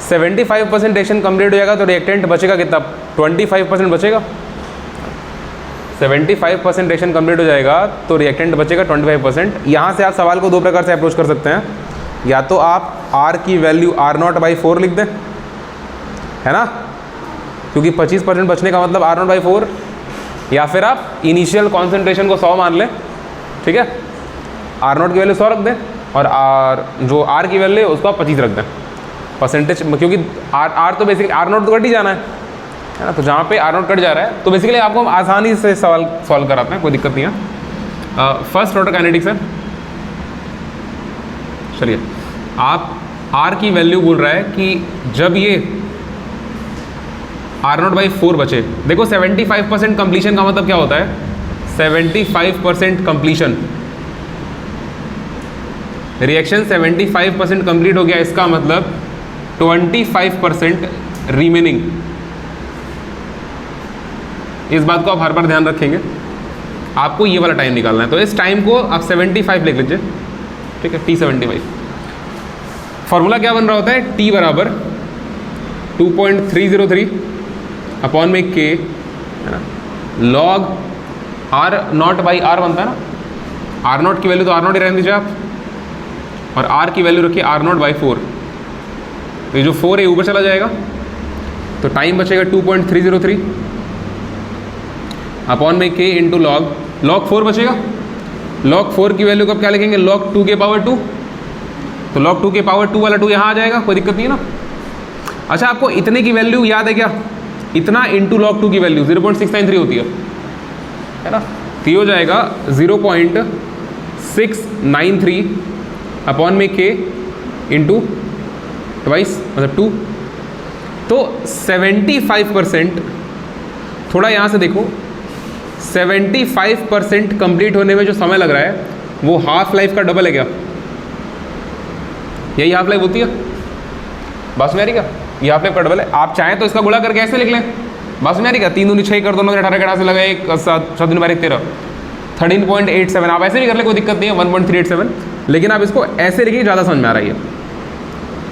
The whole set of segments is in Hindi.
75% रिएक्शन कंप्लीट हो जाएगा तो रिएक्टेंट बचेगा कितना, 25% बचेगा। 75% रिएक्शन कंप्लीट हो जाएगा तो रिएक्टेंट बचेगा 25%। यहाँ से आप सवाल को दो प्रकार से अप्रोच कर सकते हैं, या तो आप R की वैल्यू R0/4 लिख दें, है ना, क्योंकि 25% बचने का मतलब R0/4, या फिर आप इनिशियल कॉन्सेंट्रेशन को 100 मान लें, ठीक है, R0 की वैल्यू 100 रख दें और जो R की वैल्यू है उसको आप 25 रख दें परसेंटेज, क्योंकि R तो बेसिकली R0 तो कट ही जाना है ना, तो जहाँ पे R0 कट जा रहा है तो बेसिकली आपको हम आसानी से सवाल सॉल्व कराते हैं, कोई दिक्कत नहीं है। फर्स्ट ऑर्डर काइनेटिक्स है, चलिए आप R की वैल्यू बोल रहा है कि जब ये R0/4 बचे, देखो 75% कंप्लीशन का मतलब क्या होता है, 75% कंप्लीशन, रिएक्शन 75% कंप्लीट हो गया, इसका मतलब 25% रिमेनिंग। इस बात को आप हर बार ध्यान रखेंगे, आपको ये वाला टाइम निकालना है, तो इस टाइम को आप 75 लिख लीजिए, ठीक है, T75। फॉर्मूला क्या बन रहा होता है, T बराबर 2.303 अपॉन में K, है ना, लॉग R0/R बनता है ना, R0 की वैल्यू तो R0 ही रहने दीजिए आप, और R की वैल्यू रखिए R0/4, तो ये जो 4 है ऊपर चला जाएगा, तो टाइम बचेगा 2.303 अपॉन में K इंटू लॉग 4 बचेगा। लॉग 4 की वैल्यू को आप क्या लिखेंगे, लॉग 2 के पावर 2, तो लॉग 2 के पावर 2 वाला 2 यहाँ आ जाएगा, कोई दिक्कत नहीं है ना। अच्छा, आपको इतने की वैल्यू याद है क्या, इतना इंटू लॉग 2 की वैल्यू 0.693 होती है ना, तो ये हो जाएगा 0.693 अपॉन में K इंटू ट्वाइस मतलब 2, तो 75%, थोड़ा यहाँ से देखो, 75% कंप्लीट होने में जो समय लग रहा है वो हाफ लाइफ का डबल है क्या, यही हाफ लाइफ होती है, बस में आ रही क्या, ये हाफ लाइफ का डबल है। आप चाहें तो इसका गुणा करके ऐसे लिख लें, बस में आ रही क्या, 3 दूनी 6 कर दो, 18 के से लगा 1 7 दूनी 12 13, 13.87, आप ऐसे भी कर ले, कोई दिक्कत नहीं है, 1.387, लेकिन आप इसको ऐसे लिखिए, ज़्यादा समझ में आ रही है,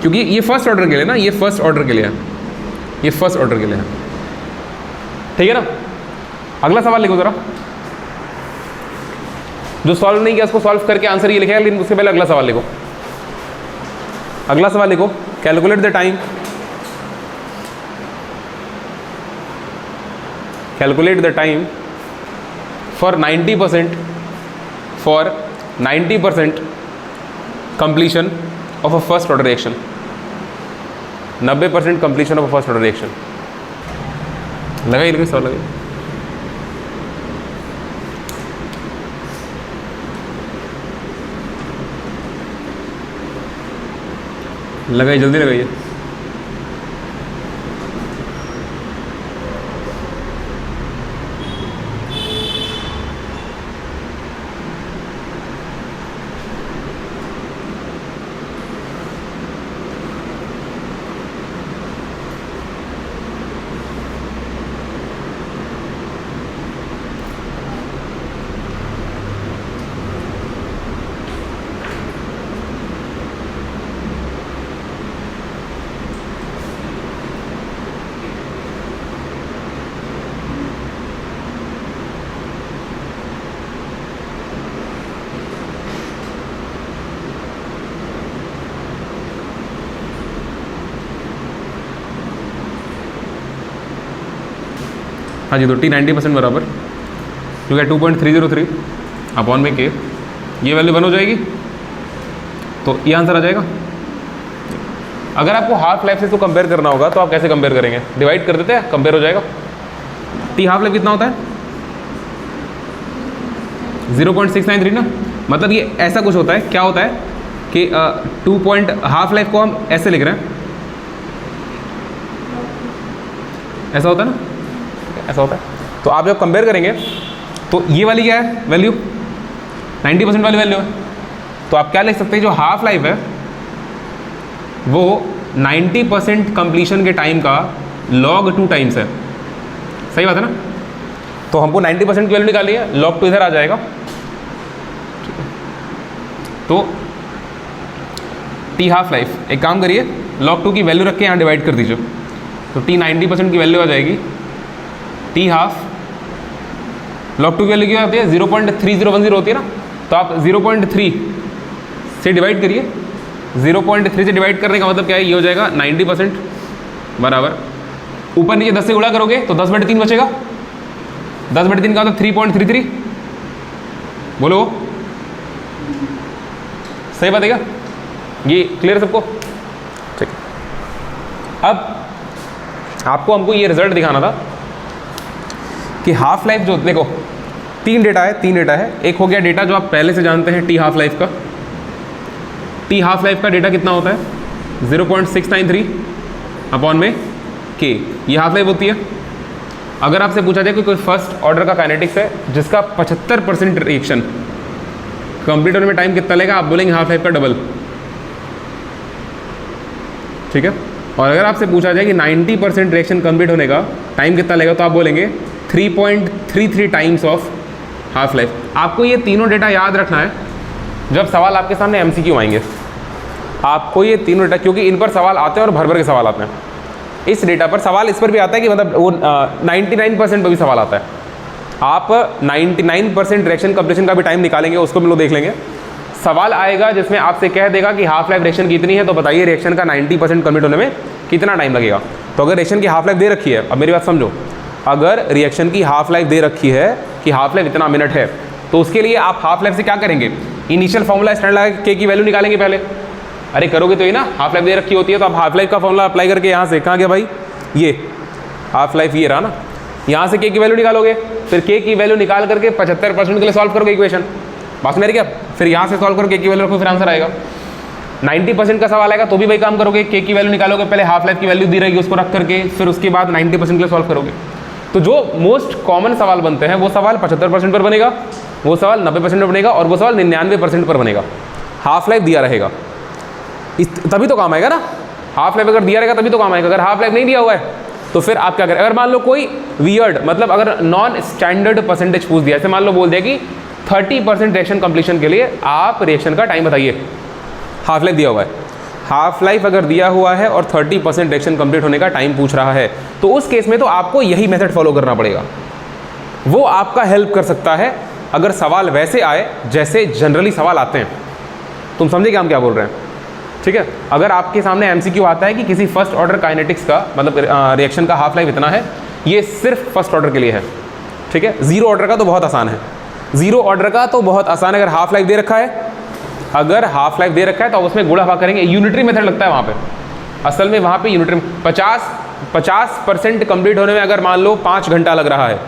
क्योंकि ये फर्स्ट ऑर्डर के लिए ना, ये फर्स्ट ऑर्डर के लिए है, ये फर्स्ट ऑर्डर के लिए है, ठीक है ना। अगला सवाल लिखो जरा, जो सॉल्व नहीं किया उसको सॉल्व करके आंसर ये लिखेगा, लेकिन उससे पहले अगला सवाल लिखो। अगला सवाल लिखो, calculate the time, calculate the time for 90% completion of a first order reaction, 90% completion of a first order reaction। लगाइए, लेकिन सवाल लगाइए, लगाइए, जल्दी लगाइए। हाँ जी, तो T 90% बराबर जो है 2.303 अपॉन में K, ये वैल्यू 1 हो जाएगी, तो ये आंसर आ जाएगा। अगर आपको हाफ लाइफ से तो कंपेयर करना होगा तो आप कैसे कंपेयर करेंगे, डिवाइड कर देते हैं, कंपेयर हो जाएगा। T हाफ लाइफ कितना होता है, 0.693 ना, मतलब ये ऐसा कुछ होता है, क्या होता है कि हाफ लाइफ को हम ऐसे लिख रहे हैं, ऐसा होता है ना, ऐसा होता है। तो आप जब कंपेयर करेंगे तो ये वाली क्या है वैल्यू, 90% वाली वैल्यू है, तो आप क्या लिख सकते हैं, जो हाफ लाइफ है वो 90% कंप्लीशन के टाइम का log 2 टाइम्स है, सही बात है ना। तो हमको 90% की वैल्यू निकाली है, log 2 इधर आ जाएगा, तो T हाफ लाइफ, एक काम करिए log 2 की वैल्यू रख के यहाँ डिवाइड कर दीजिए, तो t 90% की वैल्यू आ जाएगी, t हाफ log 2 की वैल्यू क्या होती है 0.3010 होती है ना, तो आप 0.3 से डिवाइड करिए, 0.3 से डिवाइड करने का मतलब क्या है, ये हो जाएगा 90% बराबर, ऊपर नीचे 10 से गुणा करोगे तो 10/3 बचेगा, 10/3 का मतलब 3.33, बोलो सही बात है क्या, ये क्लियर सबको, ठीक है। अब आपको हमको ये रिजल्ट दिखाना था कि हाफ लाइफ जो, देखो तीन डेटा है, एक हो गया डेटा जो आप पहले से जानते हैं टी हाफ लाइफ का, टी हाफ लाइफ का डेटा कितना होता है 0.693 अपॉन में के, ये हाफ लाइफ होती है। अगर आपसे पूछा जाए कि कोई फर्स्ट ऑर्डर का काइनेटिक्स है जिसका 75% रिएक्शन कंप्लीट होने में टाइम कितना लगेगा, आप बोलेंगे हाफ लाइफ का डबल, ठीक है। और अगर आपसे पूछा जाए कि 90% रिएक्शन कंप्लीट होने का टाइम कितना लगेगा, तो आप बोलेंगे 3.33 टाइम्स ऑफ हाफ लाइफ। आपको ये तीनों डेटा याद रखना है जब सवाल आपके सामने MCQ आएंगे, आपको ये तीनों डेटा, क्योंकि इन पर सवाल आते हैं और भर भर के सवाल आते हैं। इस डेटा पर सवाल इस पर भी आता है कि मतलब वो 99% पर भी सवाल आता है। आप 99% रिएक्शन कंप्लीशन का भी टाइम निकालेंगे, उसको भी लोग देख लेंगे। सवाल आएगा जिसमें आपसे कह देगा कि हाफ लाइफ रिएक्शन कितनी है, तो बताइए रिएक्शन का 90% कंप्लीट होने में कितना टाइम लगेगा। तो अगर रिएक्शन की हाफ लाइफ दे रखी है, अब मेरी बात समझो, अगर रिएक्शन की हाफ लाइफ दे रखी है कि हाफ लाइफ इतना मिनट है, तो उसके लिए आप हाफ लाइफ से क्या करेंगे, इनिशियल फॉर्मूला स्टैंडर्ड लगा के की वैल्यू निकालेंगे पहले। अरे करोगे तो ये ना, हाफ लाइफ दे रखी होती है तो आप हाफ लाइफ का फॉर्मूला अप्लाई करके यहाँ से, कहाँ गया भाई, ये हाफ लाइफ ये रहा ना, यहाँ से के की वैल्यू निकालोगे, फिर के की वैल्यू निकाल करके 75% के लिए सॉल्व करोगे इक्वेशन, बात मेरी क्या, फिर यहाँ से सॉल्व करो, के की वैल्यू रखो, फिर आंसर आएगा। 90% का सवाल आएगा तो भी वही काम करोगे, के की वैल्यू निकालोगे, पहले हाफ लाइफ की वैल्यू दी रहेगी उसको रख करके, फिर उसके बाद 90% के लिए सॉल्व करोगे। तो जो मोस्ट कॉमन सवाल बनते हैं वो सवाल 75% पर बनेगा, वो सवाल 90% पर बनेगा, और वो सवाल 99% पर बनेगा। हाफ लाइफ दिया रहेगा तभी तो काम आएगा ना, हाफ लाइफ अगर दिया रहेगा तभी तो काम आएगा। अगर हाफ लाइफ नहीं दिया हुआ है तो फिर आप क्या करें, अगर मान लो कोई वियर्ड, मतलब अगर नॉन स्टैंडर्ड परसेंटेज पूछ दिया, ऐसे मान लो बोल दिया कि 30% रिएक्शन कंप्लीशन के लिए आप रिएक्शन का टाइम बताइए, हाफ लाइफ दिया हुआ है, हाफ लाइफ अगर दिया हुआ है और 30% रिएक्शन कंप्लीट होने का टाइम पूछ रहा है, तो उस केस में तो आपको यही मेथड फॉलो करना पड़ेगा। वो आपका हेल्प कर सकता है अगर सवाल वैसे आए जैसे जनरली सवाल आते हैं। तुम समझे कि हम क्या बोल रहे हैं, ठीक है। अगर आपके सामने MCQ आता है कि किसी फर्स्ट ऑर्डर काइनेटिक्स का मतलब रिएक्शन का हाफ लाइफ इतना है, ये सिर्फ फर्स्ट ऑर्डर के लिए है, ठीक है। जीरो ऑर्डर का तो बहुत आसान है, जीरो ऑर्डर का तो बहुत आसान है। अगर हाफ लाइफ दे रखा है, अगर हाफ लाइफ दे रखा है तो उसमें गुणा भाग करेंगे, यूनिटरी मेथड लगता है वहाँ पे, असल में वहाँ पे यूनिटरी 50% कंप्लीट होने में अगर मान लो 5 घंटा लग रहा है,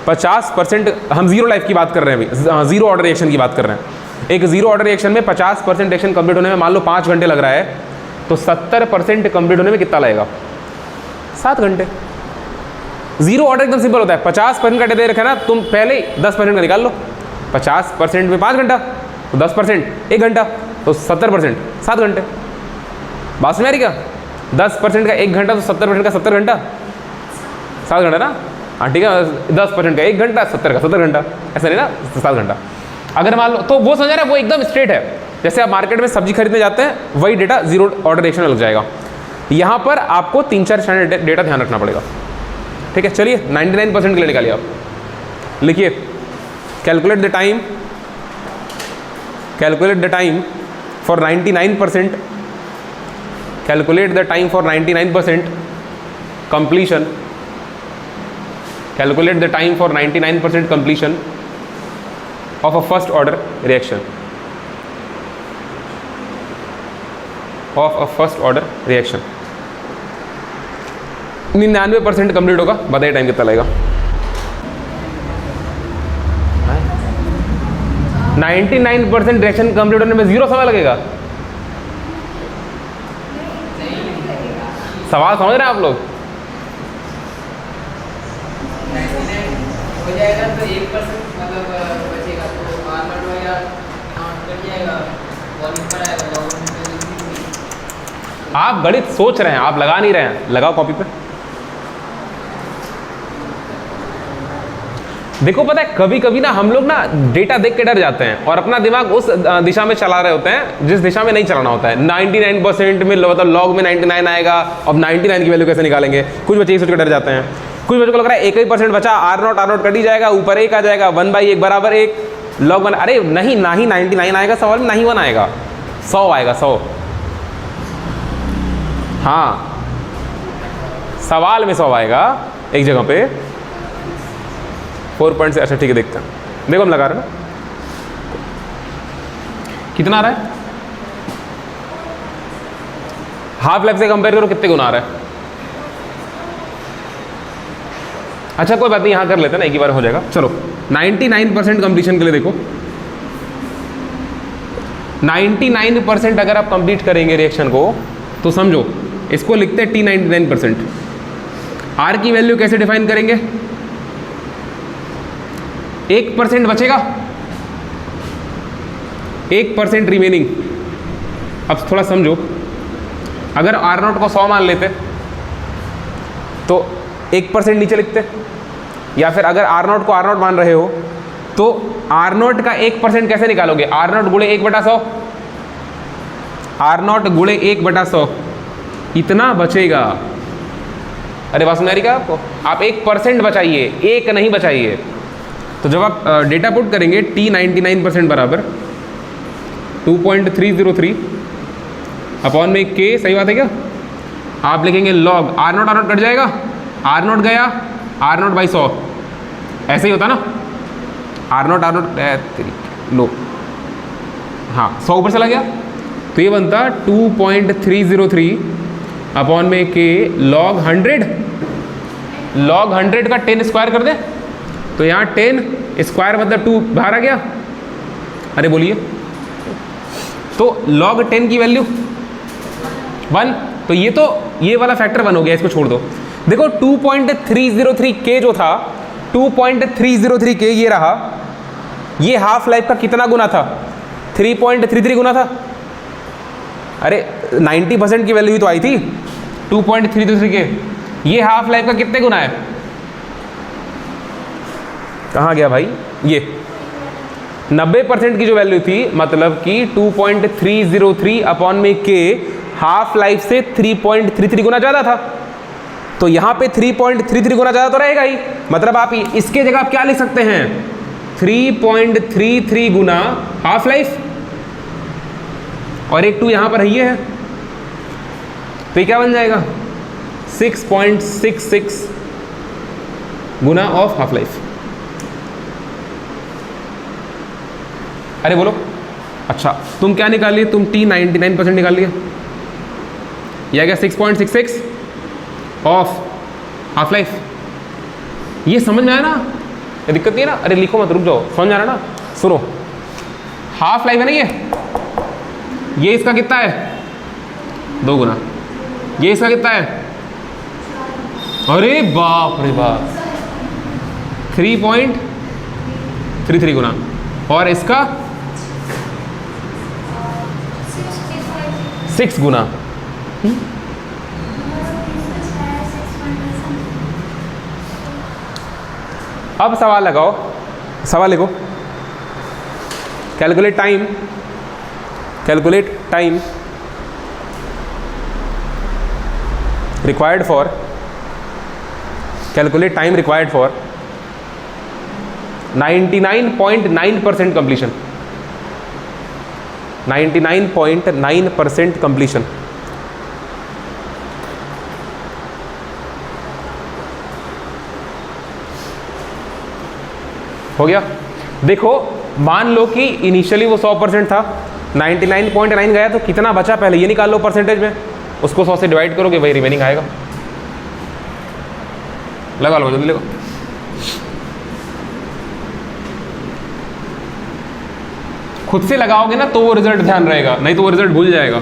50%, हम जीरो लाइफ की बात कर रहे हैं अभी, जीरो ऑर्डर रिएक्शन की बात कर रहे हैं। एक जीरो ऑर्डर रिएक्शन में 50% रिएक्शन कंप्लीट होने में मान लो 5 घंटे लग रहा है, तो 70% कंप्लीट होने में कितना लगेगा, 7 घंटे। जीरो ऑर्डर एकदम सिंपल होता है, 50% का दे रखा है ना, तुम पहले 10% का निकाल लो, 50% में 5 घंटा, तो 10% 1 घंटा, तो 70% 7 घंटे। बात समझ आ रही क्या, 10% का 1 घंटा तो 70% का 70 घंटा, 7 घंटा ना, हाँ ठीक है। 10% का 1 घंटा, 70 का 70 घंटा, ऐसा नहीं ना, 7 घंटा। अगर मान लो तो वो समझ रहे हैं, वो एकदम स्ट्रेट है, जैसे आप मार्केट में सब्जी खरीदने जाते हैं वही डेटा जीरो ऑर्डर रिएक्शन में लग जाएगा। यहाँ पर आपको 3-4 स्टैंडर्ड डेटा ध्यान रखना पड़ेगा, ठीक है। चलिए 99% के लिए निकालिए, आप लिखिए, calculate the time for 99%, calculate the time for 99% completion, calculate the time for 99% completion of a first order reaction, of a first order reaction। 99% complete होगा, बताइए टाइम कितना लगेगा। 99% रिएक्शन कंप्लीट होने में 0 समय लगेगा। सवाल समझ रहे हैं आप लोग, हो जाएगा तो 1% मतलब बचेगा, तो R0 वगैरह कट जाएगा, वॉल्यूम पर आएगा। आप गणित सोच रहे हैं, आप लगा नहीं रहे हैं, लगाओ कॉपी पे। देखो पता है कभी कभी ना हम लोग ना डेटा देख के डर जाते हैं और अपना दिमाग उस दिशा में चला रहे होते हैं जिस दिशा में नहीं चलाना होता है। 99% में मतलब लॉग में 99 आएगा, अब 99 की वैल्यू कैसे निकालेंगे, कुछ बच्चे ये सोच के डर जाते हैं। कुछ बच्चों को लग रहा है 1% बचा, आर नॉट कट ही जाएगा, ऊपर 1 आ जाएगा, 1/1 बराबर 1 लॉग 1। अरे नहीं, ना ही 99 आएगा सवाल में, ना ही 1 आएगा, 100 आएगा, 100। हाँ सवाल में 100 आएगा एक जगह पे 4 पॉइंट से। अच्छा ठीक है देखते हैं, देखो हम लगा रहे हैं ना कितना आ रहा है, हाफ लाइफ से कंपेयर करो कितने गुना आ रहा है। अच्छा कोई बात नहीं, यहां कर लेते हैं ना, एक ही बार हो जाएगा। चलो 99% कंप्लीशन के लिए देखो, 99% अगर आप कंप्लीट करेंगे रिएक्शन को तो समझो इसको लिखते हैं T99%। आर की वैल्यू कैसे डिफाइन करेंगे, 1% बचेगा, 1% रिमेनिंग। अब थोड़ा समझो, अगर आर नॉट को 100 मान लेते तो 1% नीचे लिखते, या फिर अगर आर नॉट को आर नॉट मान रहे हो तो आर नॉट का 1% कैसे निकालोगे, आर नॉट गुणे 1/100, आर नॉट गुणे 1/100 इतना बचेगा। अरे बात सुन आ रही क्या आपको, आप 1% बचाइए, 1 नहीं बचाइए। तो जब आप डेटा पुट करेंगे T99% बराबर 2.303 अपॉन में K, सही बात है क्या, आप लिखेंगे लॉग आर नॉट कट जाएगा, आर नॉट गया, आर नॉट बाई 100, ऐसे ही होता ना, आर नॉट लो, हाँ 100 ऊपर चला गया तो ये बनता 2.303 अपॉन में K लॉग 100, लॉग 100 का 10 स्क्वायर कर दे तो यहाँ 10 स्क्वायर मतलब 2 बाहर आ गया। अरे बोलिए, तो log 10 की वैल्यू 1, तो ये वाला फैक्टर 1 हो गया, इसको छोड़ दो। देखो 2.303 K जो था, 2.303 K ये रहा, ये हाफ लाइफ का कितना गुना था, 3.33 गुना था। अरे 90% की वैल्यू ही तो आई थी 2.323 K, ये हाफ लाइफ का कितने गुना है, कहाँ गया भाई, ये 90% की जो वैल्यू थी, मतलब कि 2.303 अपॉन में K हाफ लाइफ से 3.33 गुना ज़्यादा था, तो यहाँ पे 3.33 गुना ज़्यादा तो रहेगा ही। मतलब आप इसके जगह आप क्या लिख सकते हैं, 3.33 गुना हाफ लाइफ, और एक 2 यहाँ पर है, ये है, तो ये क्या बन जाएगा 6.66 गुना ऑफ हाफ लाइफ। अरे बोलो, अच्छा तुम क्या निकाल लिए, तुम T99% निकाल लिए, यह क्या 6.66 ऑफ हाफ लाइफ। ये समझ में आया ना, ये दिक्कत नहीं है ना, अरे लिखो मत, रुक जाओ, समझ आ रहा है ना। सुनो, हाफ लाइफ है ना ये इसका कितना है 2 गुना, ये इसका कितना है, अरे बाप रे बाप 3.33 गुना, और इसका 6 गुना। अब सवाल लगाओ, सवाल लिखो, calculate time required for 99.9% completion, 99.9% completion. हो गया। देखो मान लो कि इनिशियली वो 100% था, 99.9 गया तो कितना बचा पहले ये निकाल लो परसेंटेज में, उसको 100 से डिवाइड करोगे, वही रिमेनिंग आएगा। लगा लो जल्दी, लगो। खुद से लगाओगे ना तो वो रिजल्ट ध्यान रहेगा, नहीं तो वो रिजल्ट भूल जाएगा।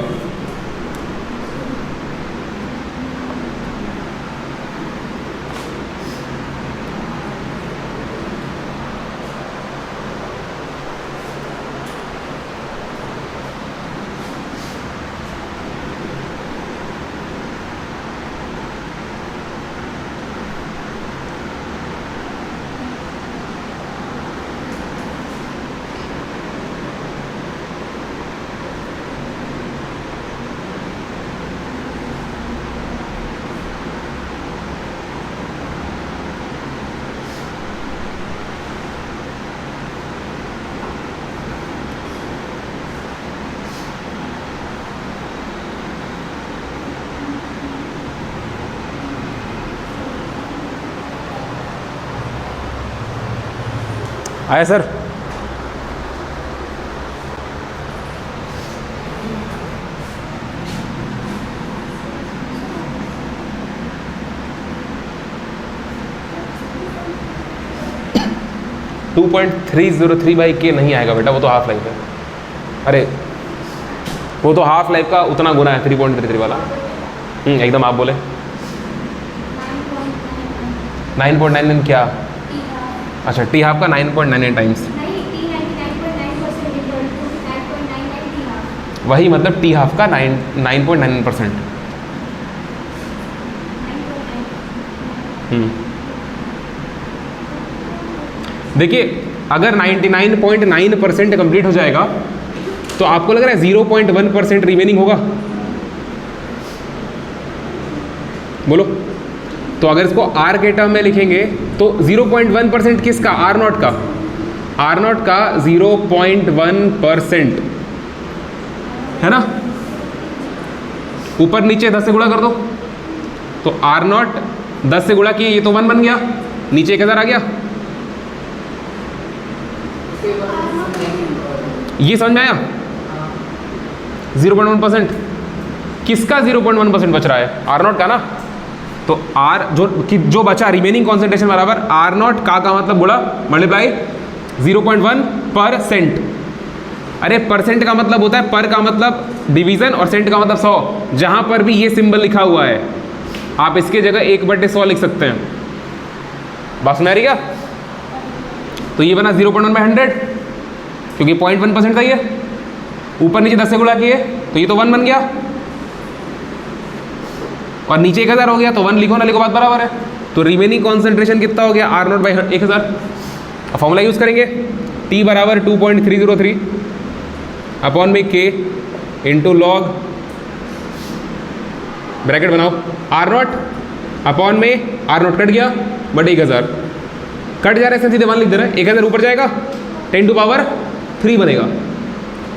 आया सर? टू 2.303 बाई के नहीं आएगा बेटा, वो तो हाफ लाइफ है। अरे वो तो हाफ लाइफ का उतना गुना है 3.33 वाला। एकदम आप बोले 9.99 क्या? अच्छा टी हाफ का 9.99 टाइम्स, वही मतलब टी हाफ का 9.99%। देखिए अगर 99.9% कंप्लीट हो जाएगा तो आपको लग रहा है 0.1% रिमेनिंग होगा? बोलो। तो अगर इसको आर के टर्म में लिखेंगे तो 0.1% किसका? आर नॉट का। आर नॉट का 0.1% है ना, ऊपर नीचे 10 से गुणा कर दो तो आर नॉट 10 से गुणा किए, ये तो 1 बन गया, नीचे 1000 आ गया। ये समझ में आया? 0.1% किसका 0.1% बच रहा है? आर नॉट का ना। तो आर जो बचा रिमेनिंग कॉन्सेंट्रेशन बराबर आर नॉट का मतलब गुणा मल्टीप्लाई 0.1%। अरे परसेंट का मतलब होता है पर का मतलब डिवीजन और सेंट का मतलब 100। जहां पर भी ये सिंबल लिखा हुआ है आप इसके जगह 1/100 लिख सकते हैं। बात सुन आ रही क्या? तो ये बना 0.1/100 क्योंकि 0.1% था ये, ऊपर नीचे 10 से गुणा किए तो ये तो 1 बन गया और नीचे 1000 हो गया, तो 1 लिखो ना लिखो बात बराबर है। तो रिमेनिंग कॉन्सेंट्रेशन कितना हो गया? R not by 1000। अब फॉर्मूला यूज करेंगे, टी बराबर 2.303 अपॉन में के इंटू लॉग, ब्रैकेट बनाओ, आर नॉट अपॉन में आर नॉट कट गया बट 1000 कट जा रहा है, सीधे 1 लिख दे रहा है, 1000 ऊपर जाएगा 10 टू पावर 3 बनेगा।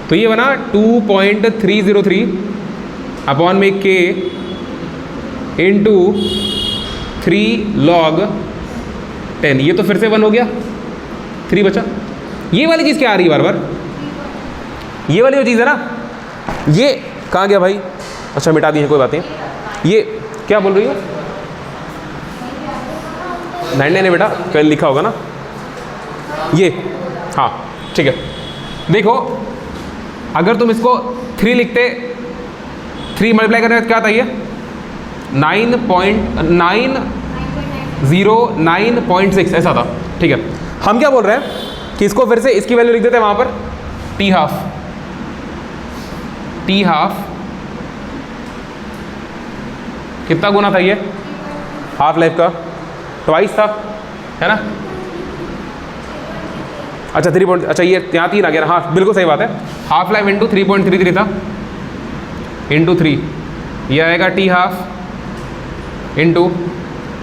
तो ये बना 2.303 अपॉन में के इंटू 3 लॉग 10। ये तो फिर से 1 हो गया, 3 बचा। ये वाली चीज़ क्या आ रही है बार बार? ये वाली जो चीज़ है ना, ये कहाँ गया भाई? अच्छा मिटा दी है, कोई बात नहीं। ये क्या बोल रही हो? 99 बेटा कल लिखा होगा ना ये, हाँ ठीक है। देखो अगर तुम इसको 3 लिखते, 3 मल्टीप्लाई करने क्या आता है? 9.909.6 ऐसा था। ठीक है, हम क्या बोल रहे हैं कि इसको फिर से इसकी वैल्यू लिख देते हैं वहाँ पर, टी हाफ कितना गुना था ये? हाफ लाइफ का ट्वाइस था, है ना? अच्छा 3 अच्छा ये यहाँ 3 आ गया ना, हाँ बिल्कुल सही बात है। हाफ लाइफ इंटू 3.33 था इंटू 3, ये आएगा टी हाफ इंटू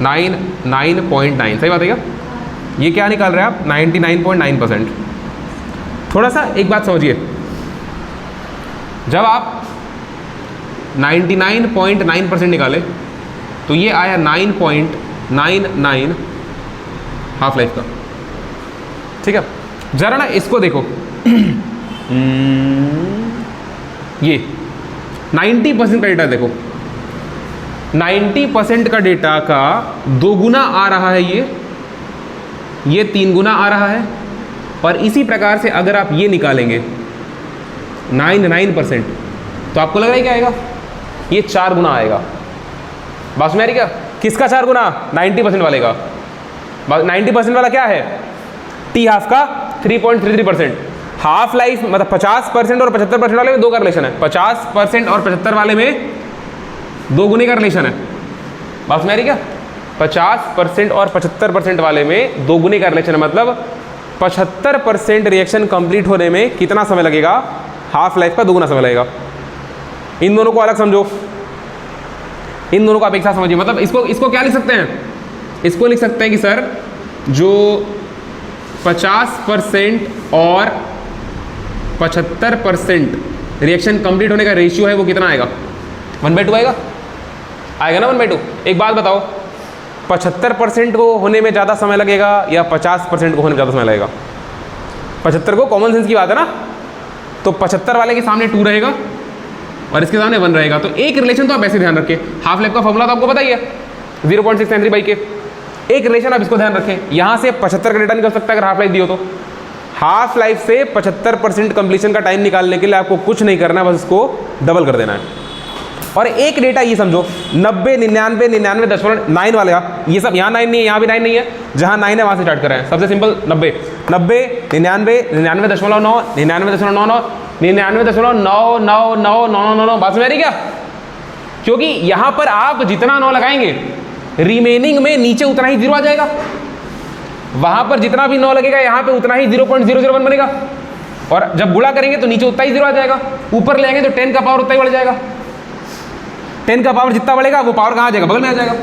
9.9, सही बात है क्या? ये क्या निकाल रहे हैं आप? 99.9%। थोड़ा सा एक बात समझिए, जब आप 99.9% निकाले तो ये आया 9.99 हाफ लाइफ का। ठीक है, जरा ना इसको देखो ये 90% का डेटा देखो, 90% का डेटा का 2 गुना आ रहा है, ये 3 गुना आ रहा है। और इसी प्रकार से अगर आप ये निकालेंगे 9% तो आपको लग रहा है क्या आएगा? ये 4 गुना आएगा। बात में आ रही क्या? किसका 4 गुना? 90% वाले का। 90% वाला क्या है? टी हाफ का 3.33%। हाफ लाइफ मतलब 50% और 75% वाले में 2 का रिलेशन है, 50% और 75 वाले में 2 गुने का रिलेशन है। बात में आ रही क्या? 50% और 75% वाले में 2 गुने का रिलेशन है, मतलब 75% रिएक्शन कंप्लीट होने में कितना समय लगेगा? हाफ लाइफ का 2 गुना समय लगेगा। इन दोनों को अलग समझो, इन दोनों को आप एक साथ समझिए। मतलब इसको क्या लिख सकते हैं? इसको लिख सकते हैं कि सर जो 50% और 75% रिएक्शन कंप्लीट होने का रेशियो है वो कितना आएगा? 1/2 आएगा, आएगा ना 1/2। एक बात बताओ, 75% को होने में ज़्यादा समय लगेगा या 50% को होने में ज़्यादा समय लगेगा? 75 को कॉमन सेंस की बात है ना, तो 75 वाले के सामने 2 रहेगा और इसके सामने 1 रहेगा। तो एक रिलेशन तो आप ऐसे ध्यान रखें, हाफ लाइफ का फॉर्मूला तो आपको पता ही है 0.693/k। एक रिलेशन आप इसको ध्यान रखें, यहाँ से 75 का डेटा निकल सकता है अगर हाफ लाइफ दियो तो। हाफ लाइफ से 75% कंप्लीशन का टाइम निकालने के लिए आपको कुछ नहीं करना है, बस इसको डबल कर देना है। और एक डेटा ये समझो 90, 99, 99.9 वाले, ये सब यहाँ 9 नहीं है, यहाँ भी 9 नहीं है, जहाँ 9 है वहाँ से स्टार्ट कर रहे हैं। सबसे सिंपल 90, 90, 99, 99.9, 99.99, 99.99999, बात समझ आ रही क्या? क्योंकि यहाँ पर आप जितना 9 लगाएंगे रिमेनिंग में नीचे उतना ही 0 आ जाएगा, वहाँ पर जितना भी 9 लगेगा यहाँ पे उतना ही 0.001 बनेगा, और जब गुणा करेंगे तो नीचे उतना ही 0 आ जाएगा, ऊपर ले आएंगे तो 10 का पावर उतना ही बढ़ जाएगा। 10 का पावर जितना बढ़ेगा वो पावर कहाँ आ जाएगा, बगल में आ जाएगा।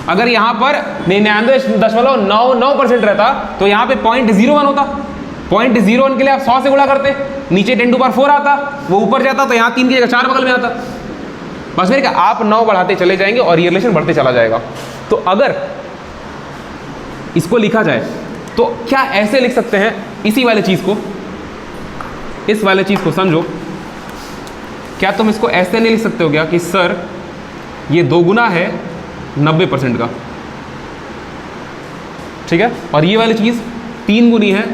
अगर यहाँ पर 99.99% रहता तो यहाँ पे 0.01 होता, 0.01 के लिए आप 100 से गुणा करते, नीचे 10⁴ आता, वो ऊपर जाता तो यहाँ 3 की जगह 4 बगल में आता। बस मेरे आप 9 बढ़ाते चले जाएंगे और ये रिलेशन बढ़ते चला जाएगा। तो अगर इसको लिखा जाए तो क्या ऐसे लिख सकते हैं, इसी वाले चीज़ को, इस वाले चीज़ को समझो, क्या तुम इसको ऐसे नहीं लिख सकते हो क्या कि सर ये 2 गुना है 90% का, ठीक है, और ये वाली चीज़ 3 गुनी है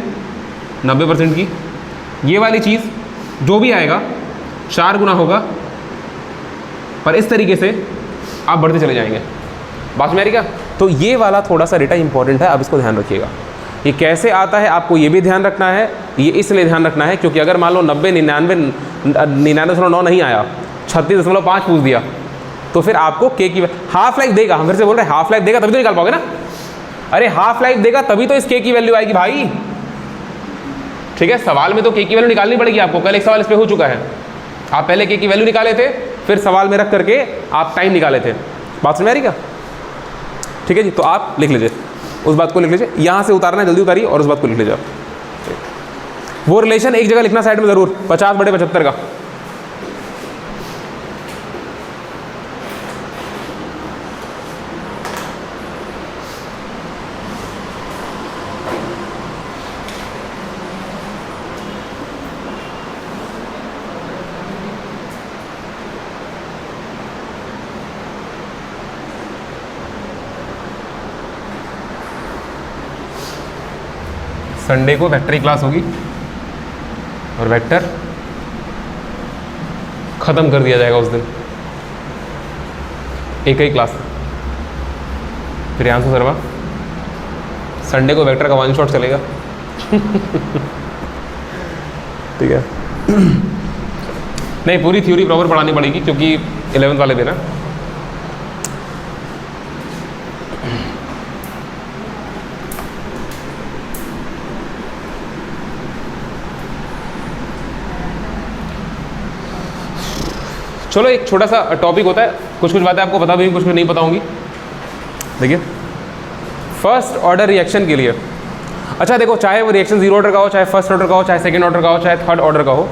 90% की, ये वाली चीज़ जो भी आएगा 4 गुना होगा, पर इस तरीके से आप बढ़ते चले जाएंगे। बात में आ रही क्या? तो ये वाला थोड़ा सा डेटा इंपॉर्टेंट है, अब इसको ध्यान रखिएगा। ये कैसे आता है आपको ये भी ध्यान रखना है, ये इसलिए ध्यान रखना है क्योंकि अगर मान लो 90, 99.9 नहीं आया, 36.5 पूछ दिया, तो फिर आपको के की हाफ लाइफ देगा। हम फिर से बोल रहे हैं हाफ लाइफ देगा तभी तो निकाल पाओगे ना। अरे हाफ लाइफ देगा तभी तो इस के की वैल्यू आएगी भाई, ठीक है। सवाल में तो के की वैल्यू निकालनी पड़ेगी आपको, कल एक सवाल इस पर हो चुका है। आप पहले के की वैल्यू निकाले थे, फिर सवाल में रख करके आप टाइम निकाले थे। बात समझ आ रही क्या? ठीक है जी, तो आप लिख लीजिए, उस बात को लिख लीजिए, यहाँ से उतारना है जल्दी उतारिए और उस बात को लिख लीजिए आप। वो रिलेशन एक जगह लिखना साइड में ज़रूर, 50/75 का। संडे को वेक्टर की क्लास होगी और वेक्टर ख़त्म कर दिया जाएगा उस दिन, एक ही क्लास। प्रियांशु शर्मा, संडे को वेक्टर का 1 शॉट चलेगा। ठीक है। नहीं, पूरी थ्योरी प्रॉपर पढ़ानी पड़ेगी क्योंकि 11th वाले भी ना। चलो, एक छोटा सा टॉपिक होता है, कुछ बातें आपको पता भी, कुछ नहीं पता होंगी। देखिए, फर्स्ट ऑर्डर रिएक्शन के लिए, अच्छा देखो, चाहे वो रिएक्शन 0 ऑर्डर का हो, चाहे फर्स्ट ऑर्डर का हो, चाहे सेकंड ऑर्डर का हो, चाहे थर्ड ऑर्डर का हो,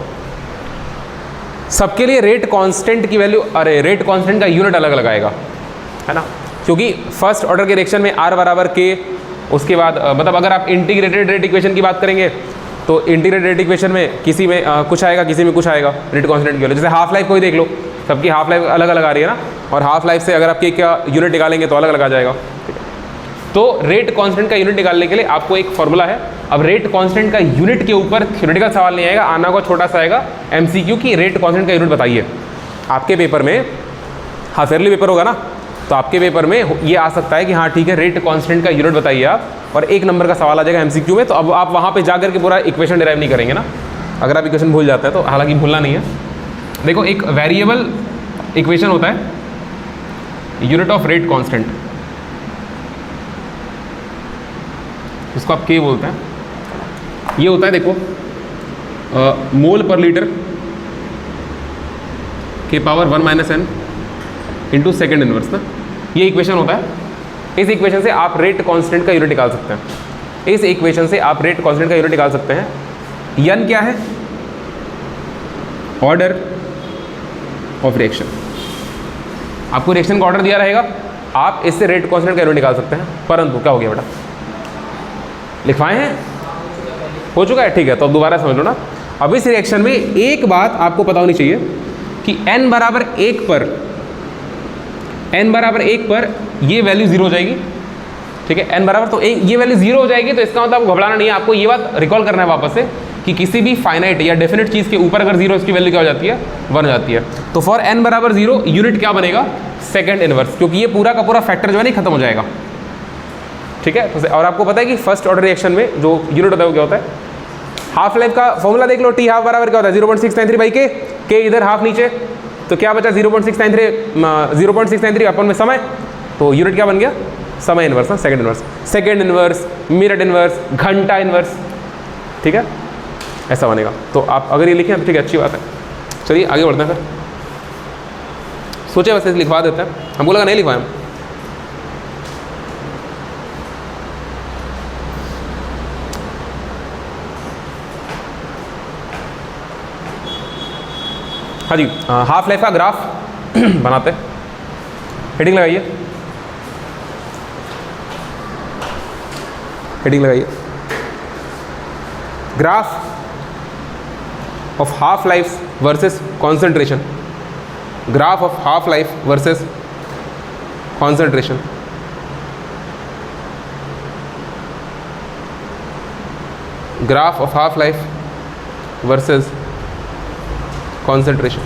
सबके लिए रेट कांस्टेंट की वैल्यू, अरे रेट कांस्टेंट का यूनिट अलग लगाएगा, है ना। क्योंकि फर्स्ट ऑर्डर के रिएक्शन में R बराबर K, उसके बाद मतलब अगर आप इंटीग्रेटेड रेट इक्वेशन की बात करेंगे तो इंटीग्रेटेड रेट इक्वेशन में किसी में कुछ आएगा, किसी में कुछ आएगा रेट कांस्टेंट की वैल्यू। जैसे हाफ लाइफ को ही देख लो, सबकी हाफ लाइफ अलग अलग आ रही है ना, और हाफ लाइफ से अगर आप K का यूनिट निकालेंगे तो अलग अलग आ जाएगा, ठीक है। तो रेट कांस्टेंट का यूनिट निकालने के लिए आपको एक फॉर्मूला है। अब रेट कांस्टेंट का यूनिट के ऊपर थ्योरेटिकल सवाल नहीं आएगा, आना को छोटा सा आएगा MCQ की रेट कांस्टेंट का यूनिट बताइए। आपके पेपर में, हाफ ईयरली पेपर होगा ना, तो आपके पेपर में ये आ सकता है कि हाँ ठीक है, रेट कांस्टेंट का यूनिट बताइए आप, और 1 नंबर का सवाल आ जाएगा MCQ में। तो अब आप वहाँ पे जाकर के पूरा इक्वेशन डिराइव नहीं करेंगे ना, अगर आप इक्वेशन भूल जाते हैं तो, हालांकि भूलना नहीं है। देखो, एक वेरिएबल इक्वेशन होता है, यूनिट ऑफ रेट कांस्टेंट, इसको आप K बोलते हैं। ये होता है, देखो, मोल पर लीटर के power 1 - n into second inverse ना, ये इक्वेशन होता है। इस इक्वेशन से आप रेट कांस्टेंट का यूनिट निकाल सकते हैं। इस इक्वेशन से आप रेट कांस्टेंट का यूनिट निकाल सकते हैं। n क्या है? Order of reaction. आपको रिएक्शन का ऑर्डर दिया रहेगा, आप इससे रेट कांस्टेंट का यूनिट निकाल सकते हैं। परंतु क्या हो गया बेटा, लिखवाए हैं? हो चुका है, ठीक है। तो अब दोबारा समझ लो ना, अब इस रिएक्शन में एक बात आपको पता होनी चाहिए कि n बराबर 1 पर, n बराबर 1 पर ये वैल्यू 0 हो जाएगी, ठीक है। n बराबर तो ये वैल्यू 0 हो जाएगी, तो इसका मतलब आपको घबराना नहीं है, आपको ये बात रिकॉल करना है वापस से कि किसी भी फाइनाइट या डेफिनेट चीज़ के ऊपर अगर 0 इसकी वैल्यू क्या हो जाती है, 1 हो जाती है। तो फॉर n बराबर 0 यूनिट क्या बनेगा, सेकंड इनवर्स, क्योंकि ये पूरा का पूरा फैक्टर जो है नहीं खत्म हो जाएगा, ठीक है। तो और आपको पता है कि फर्स्ट ऑर्डर रिएक्शन में जो यूनिट होता है वो क्या होता है, हाफ लाइफ का फॉर्मूला देख लो, टी हाफ बराबर क्या होता है 0.693 बाई के इधर हाफ नीचे, तो क्या बचा 0.693 अपन में समय, तो यूनिट क्या बन गया, समय इनवर्स ना, सेकंड इनवर्स, मिनट इनवर्स, घंटा इनवर्स, ठीक है, ऐसा बनेगा। तो आप अगर ये लिखें ठीक है, अच्छी बात है। चलिए आगे बढ़ते हैं फिर, सोचे वैसे लिखवा देते हैं, हमको लगा नहीं लिखवाएं हम। हाँ जी, हाफ लाइफ का ग्राफ बनाते हैं, हेडिंग लगाइए, हेडिंग लगाइए, graph of half life versus concentration, graph of half life versus concentration. Graph of half life versus concentration.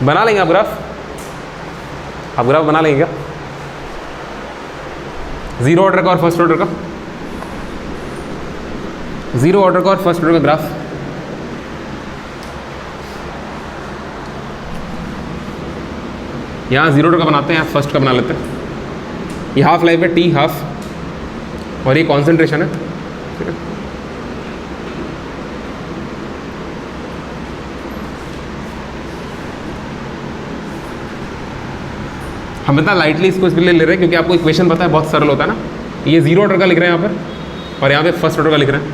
बना लेंगे आप ग्राफ बना लेंगे क्या, जीरो ऑर्डर का और फर्स्ट ऑर्डर का, जीरो ऑर्डर का और फर्स्ट ऑर्डर का ग्राफ। यहाँ जीरो ऑर्डर का बनाते हैं, यहाँ फर्स्ट का बना लेते हैं। ये हाफ लाइफ है, टी हाफ, और ये कॉन्सेंट्रेशन है, ठीक है। हम इतना लाइटली इसको इसलिए ले रहे हैं क्योंकि आपको इक्वेशन पता है, बहुत सरल होता है ना। ये जीरो ऑर्डर का लिख रहे हैं यहाँ पर, और यहाँ पे फर्स्ट ऑर्डर का लिख रहे हैं।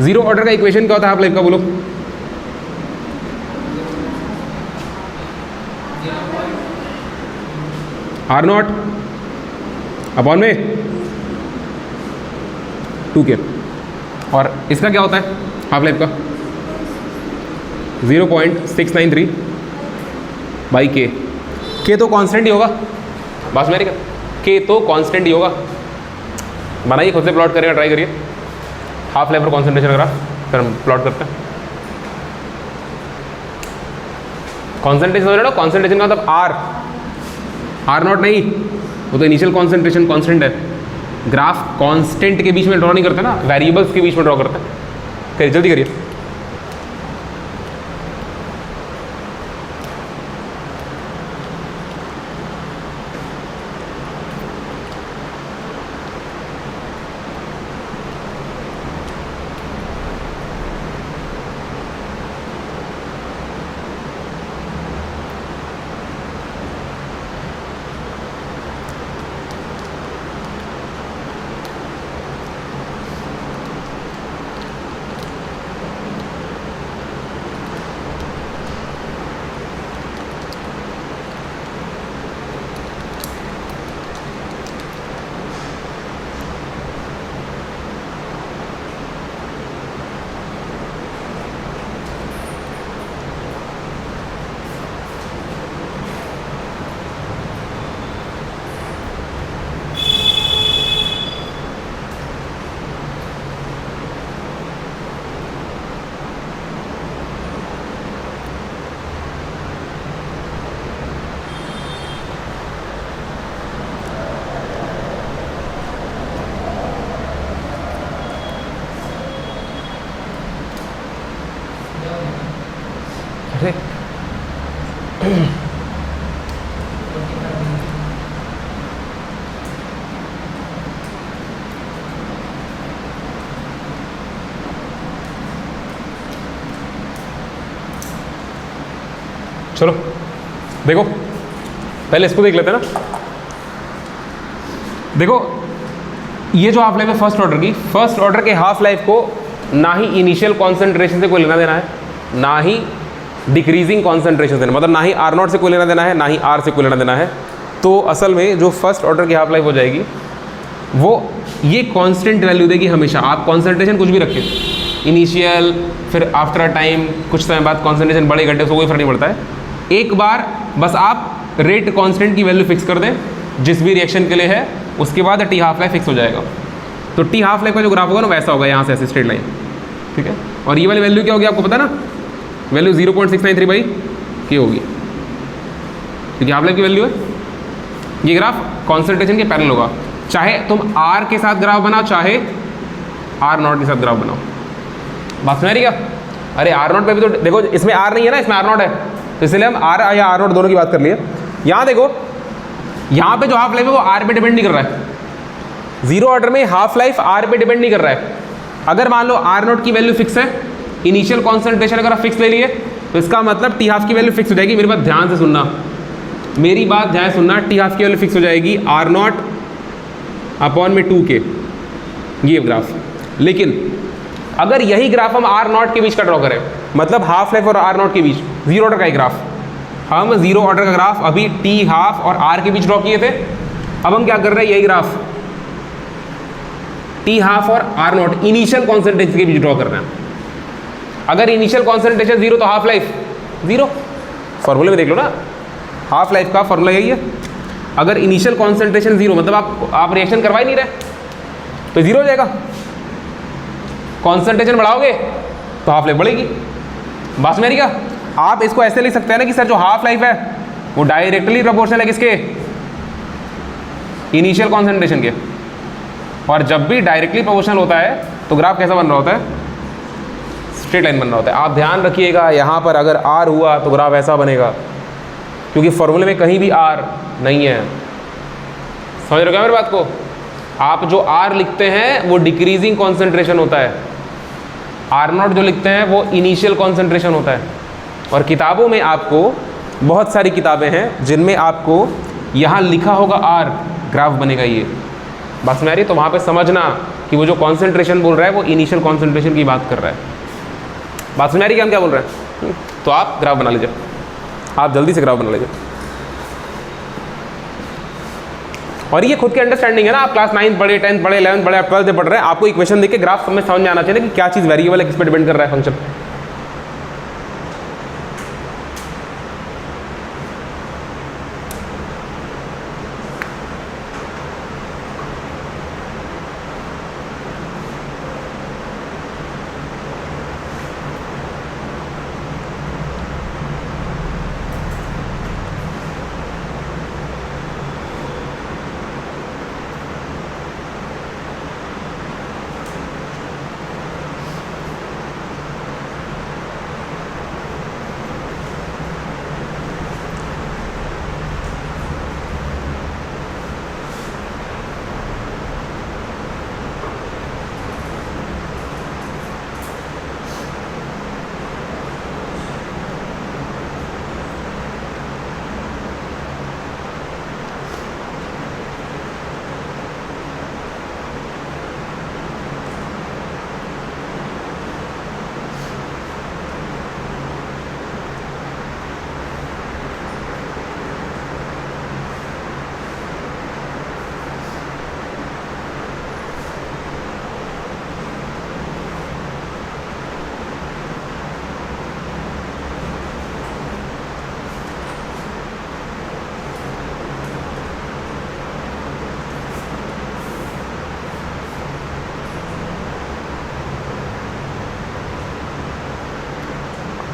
जीरो ऑर्डर का इक्वेशन क्या होता है हाफ लाइफ का, बोलो। आर नॉट अपॉन में 2k, और इसका क्या होता है हाफ लाइफ का 0.693 बाई के तो कांस्टेंट ही होगा, बस मेरी के तो कांस्टेंट ही होगा। बनाइए खुद से, प्लॉट करिएगा, ट्राई करिए हाफ लाइफ और कॉन्सेंट्रेशन ग्राफ, फिर हम प्लॉट करते हैं। कॉन्सेंट्रेशन हो रहा है, कॉन्सेंट्रेशन का मतलब आर नॉट नहीं, वो तो इनिशियल कॉन्सेंट्रेशन कांस्टेंट है। ग्राफ कांस्टेंट के बीच में ड्रॉ नहीं करते ना, वेरिएबल्स के बीच में ड्रॉ करते हैं। करिए, जल्दी करिए। अरे चलो देखो, पहले इसको देख लेते हैं ना। देखो ये जो हाफ लाइफ है फर्स्ट ऑर्डर की, फर्स्ट ऑर्डर के हाफ लाइफ को ना ही इनिशियल कॉन्सेंट्रेशन से कोई लेना देना है, ना ही डिक्रीजिंग कॉन्सेंट्रेशन से, मतलब ना ही आर नॉट से कोई लेना देना है, ना ही आर से कोई लेना देना है। तो असल में जो फर्स्ट ऑर्डर की हाफ लाइफ हो जाएगी वो ये कांस्टेंट वैल्यू देगी हमेशा। आप कॉन्सेंट्रेशन कुछ भी रखें, इनिशियल, फिर आफ्टर अ टाइम, कुछ समय बाद कॉन्सेंट्रेशन बढ़े घटे, उसको कोई फर्क नहीं पड़ता है। एक बार बस आप रेट कांस्टेंट की वैल्यू फिक्स कर दें जिस भी रिएक्शन के लिए है, उसके बाद टी हाफ लाइफ फिक्स हो जाएगा। तो टी हाफ लाइफ का जो ग्राफ होगा ना वैसा होगा, यहाँ से ऐसे स्ट्रेट लाइन, ठीक है। और ये वाली वैल्यू क्या होगी आपको पता ना, वैल्यू 0.693 की होगी, क्योंकि हाफ लाइफ की वैल्यू है। ये ग्राफ कॉन्सेंट्रेशन के पैरेलल होगा, चाहे तुम आर के साथ ग्राफ बनाओ, चाहे आर नॉट के साथ ग्राफ बनाओ। बात समझ रही क्या? अरे आर नॉट पे भी तो देखो, इसमें आर नहीं है ना, इसमें आर नॉट है, तो इसलिए हम आर या आर नॉट दोनों की बात कर लिए। यहाँ देखो, यहाँ पे जो हाफ लाइफ है वो आर पे डिपेंड नहीं कर रहा है। जीरो ऑर्डर में हाफ लाइफ आर पे डिपेंड नहीं कर रहा है। अगर मान लो आर नॉट की वैल्यू फिक्स है, इनिशियल कॉन्सेंट्रेशन अगर आप फिक्स ले लिए, तो इसका मतलब टी हाफ की वैल्यू फिक्स हो जाएगी। मेरी बात ध्यान से सुनना, मेरी बात ध्यान से सुनना, टी हाफ की वैल्यू फिक्स हो जाएगी आर नॉट अपॉन में 2 के, ये ग्राफ। लेकिन अगर यही ग्राफ हम आर नॉट के बीच का ड्रॉ करें, मतलब हाफ लाइफ और आर नॉट के बीच जीरो ऑर्डर का ही ग्राफ, हम जीरो ऑर्डर का ग्राफ अभी टी हाफ और आर के बीच ड्रॉ किए थे, अब हम क्या कर रहे हैं, यही ग्राफ टी हाफ और आर नॉट इनिशियल कॉन्सेंट्रेशन के बीच ड्रॉ कर रहे हैं। अगर इनिशियल कॉन्सेंट्रेशन जीरो तो हाफ लाइफ जीरो, फॉर्मूले में देख लो ना, हाफ लाइफ का फॉर्मूला यही है। अगर इनिशियल कॉन्सेंट्रेशन जीरो, मतलब आप रिएक्शन करवा ही नहीं रहे, तो जीरो हो जाएगा। कॉन्सेंट्रेशन बढ़ाओगे तो हाफ लाइफ बढ़ेगी। बात मेरी क्या? आप इसको ऐसे लिख सकते हैं ना कि सर जो हाफ लाइफ है वो डायरेक्टली प्रोपोर्शनल है किसके, इनिशियल कॉन्सेंट्रेशन के। और जब भी डायरेक्टली प्रोपोर्शनल होता है तो ग्राफ कैसा बन रहा होता है, स्ट्रेट लाइन बन रहा होता है। आप ध्यान रखिएगा, यहाँ पर अगर आर हुआ तो ग्राफ ऐसा बनेगा, क्योंकि फॉर्मूले में कहीं भी आर नहीं है। समझ रहे हो क्या मेरी बात को? आप जो आर लिखते हैं वो डिक्रीजिंग कॉन्सेंट्रेशन होता है, आर नॉट जो लिखते हैं वो इनिशियल कॉन्सेंट्रेशन होता है। और किताबों में आपको बहुत सारी किताबें हैं जिनमें आपको यहाँ लिखा होगा आर, ग्राफ बनेगा ये। बात समझ आ रही है? तो वहाँ पे समझना कि वो जो कॉन्सेंट्रेशन बोल रहा है वो इनिशियल कॉन्सेंट्रेशन की बात कर रहा है। बात समझ आ रही है कि हम क्या बोल रहे हैं? तो आप ग्राफ बना लीजिए, आप जल्दी से ग्राफ बना लीजिए। और ये खुद की अंडरस्टैंडिंग है ना, आप क्लास 9 पढ़े, 10th पढ़े, 11th पढ़े, आप 12th पढ़ रहे हैं, आपको इक्वेशन देख के ग्राफ समझ में आना चाहिए ना कि क्या चीज़ वेरिएबल है, किस पर डिपेंड कर रहा है फंक्शन।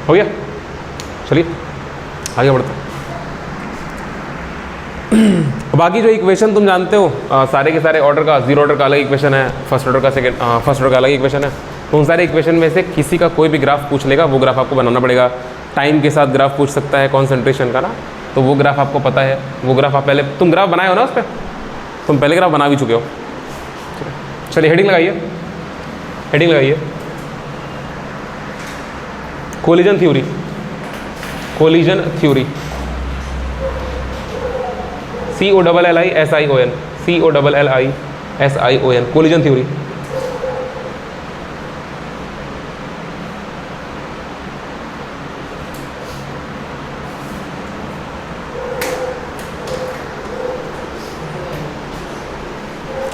हो गया? चलिए आगे बढ़ते हैं। बाकी जो इक्वेशन तुम जानते हो, सारे के सारे ऑर्डर का, जीरो ऑर्डर का अलग इक्वेशन है, फर्स्ट ऑर्डर का फर्स्ट ऑर्डर का अलग इक्वेशन है। तो उन सारे इक्वेशन में से किसी का कोई भी ग्राफ पूछ लेगा, वो ग्राफ आपको बनाना पड़ेगा। टाइम के साथ ग्राफ पूछ सकता है कॉन्सेंट्रेशन का ना, तो वो ग्राफ आपको पता है। वो ग्राफ आप पहले, तुम ग्राफ बनाए हो ना, उस पर तुम पहले ग्राफ बना भी चुके हो। चलिए हेडिंग लगाइए, हेडिंग लगाइए, collision theory, collision theory, COLLISION, COLLISION SION, collision theory.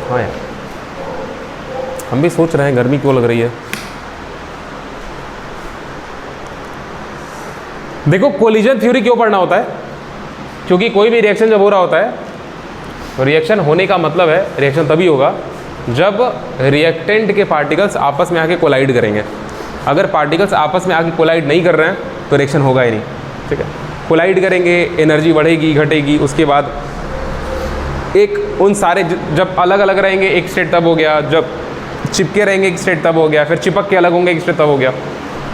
हाँ यार, हम भी सोच रहे हैं गर्मी क्यों लग रही है। देखो कोलिजन थ्योरी क्यों पढ़ना होता है, क्योंकि कोई भी रिएक्शन जब हो रहा होता है, तो रिएक्शन होने का मतलब है रिएक्शन तभी होगा जब रिएक्टेंट के पार्टिकल्स आपस में आके कोलाइड करेंगे। अगर पार्टिकल्स आपस में आके कोलाइड नहीं कर रहे हैं तो रिएक्शन होगा ही नहीं, ठीक है। कोलाइड करेंगे, एनर्जी बढ़ेगी घटेगी, उसके बाद एक उन सारे जब अलग अलग रहेंगे एक स्टेट तब हो गया, जब चिपके रहेंगे एक स्टेट तब हो गया, फिर चिपक के अलग होंगे एक स्टेट तब हो गया।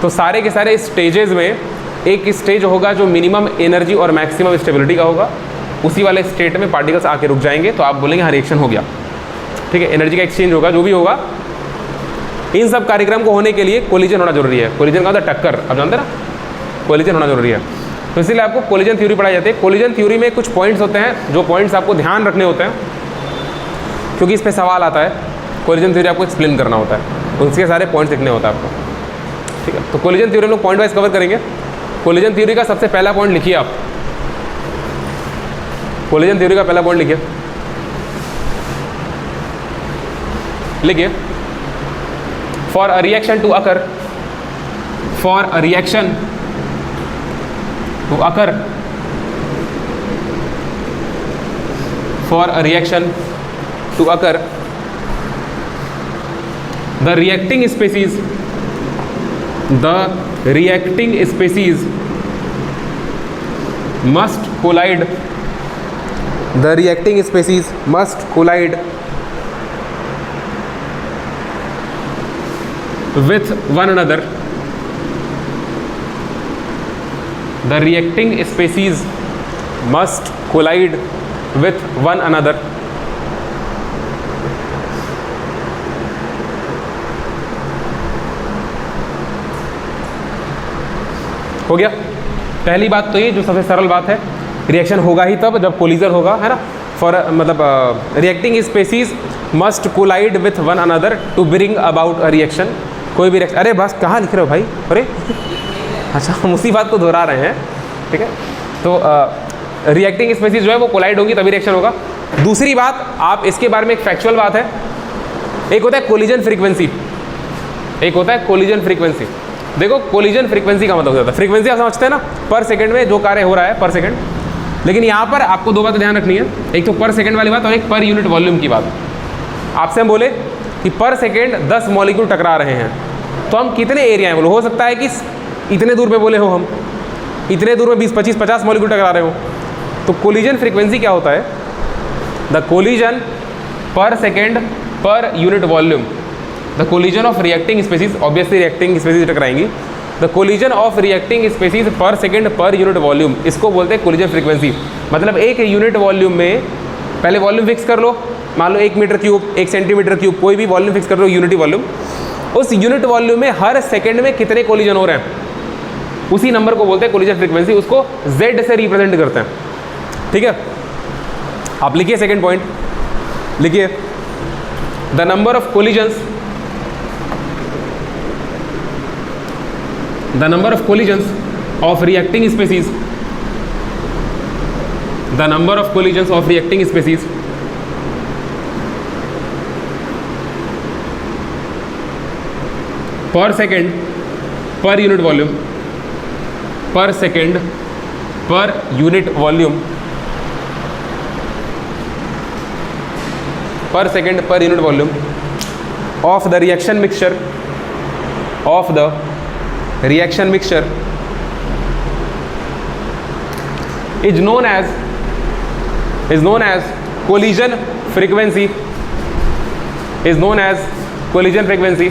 तो सारे के सारे स्टेजेस में एक स्टेज होगा जो मिनिमम एनर्जी और मैक्सिमम स्टेबिलिटी का होगा, उसी वाले स्टेट में पार्टिकल्स आके रुक जाएंगे, तो आप बोलेंगे हाँ रिएक्शन हो गया, ठीक है। एनर्जी का एक्सचेंज होगा, जो भी होगा। इन सब कार्यक्रम को होने के लिए कोलिजन होना जरूरी है। कोलिजन का मतलब टक्कर, आप जानते हैं ना, कोलिजन होना जरूरी है। तो इसीलिए आपको कोलिजन थ्योरी पढ़ाई जाती है। कोलिजन थ्योरी में कुछ पॉइंट्स होते हैं, जो पॉइंट्स आपको ध्यान रखने होते हैं, क्योंकि इस पर सवाल आता है। कोलिजन थ्योरी आपको एक्सप्लेन करना होता है, उसके सारे पॉइंट्स लिखने होता है आपको, ठीक है। तो कोलिजन थ्योरी हम लोग पॉइंट वाइज कवर करेंगे। कोलिजन थ्योरी का सबसे पहला पॉइंट लिखिए आप, कोलिजन थ्योरी का पहला पॉइंट लिखिए, लिखिए for a reaction to occur, for a reaction to occur, for a reaction to occur, the reacting species, the reacting species must collide, the reacting species must collide with one another, the reacting species must collide with one another, हो गया। पहली बात तो ये जो सबसे सरल बात है, रिएक्शन होगा ही तब जब कोलिजन होगा, है ना। फॉर मतलब reacting species must collide with one another to bring about a reaction. कोई भी रिएक्शन, अरे बस कहाँ लिख रहे हो भाई, अरे अच्छा हम उसी बात को दोहरा रहे हैं, ठीक है। तो रिएक्टिंग स्पीसीज जो है वो कोलाइड होंगी तभी रिएक्शन होगा। दूसरी बात, आप इसके बारे में एक फैक्चुअल बात है, एक होता है कोलिजन फ्रीक्वेंसी, एक होता है कोलिजन फ्रीक्वेंसी। देखो कोलिजन फ्रीक्वेंसी का मतलब होता है, फ्रीक्वेंसी आप समझते हैं ना, पर सेकंड में जो कार्य हो रहा है पर सेकंड। लेकिन यहाँ पर आपको दो बातें ध्यान रखनी है, एक तो पर सेकंड वाली बात और एक पर यूनिट वॉल्यूम की बात। आपसे हम बोले कि पर सेकंड 10 मॉलिक्यूल टकरा रहे हैं, तो हम कितने एरिया में बोले, हो सकता है कि इतने दूर पे बोले हो, हम इतने दूर में 20, 25, 50 मॉलिक्यूल टकरा रहे हो। तो कोलिजन फ्रीक्वेंसी क्या होता है, the collision per second per unit volume, the collision of reacting species, obviously reacting species टकराएंगी, the collision of reacting species per second per unit volume, इसको बोलते हैं कोलिजन फ्रीक्वेंसी। मतलब एक यूनिट वॉल्यूम में, पहले वॉल्यूम फिक्स कर लो, मान लो 1 मीटर क्यूब, 1 सेंटीमीटर क्यूब, कोई भी वॉल्यूम फिक्स कर लो, यूनिटी वॉल्यूम। उस यूनिट वॉल्यूम में हर सेकेंड में कितने कोलिजन हो रहे हैं, उसी नंबर को बोलते हैं कोलिजन फ्रीक्वेंसी, उसको Z से रिप्रेजेंट करते हैं, ठीक है। आप लिखिए सेकेंड पॉइंट, लिखिए the number of collisions, the number of collisions of reacting species, the number of collisions of reacting species per second per unit volume, per second per unit volume, per second per unit volume of the reaction mixture, of the reaction mixture is known as collision frequency, is known as collision frequency।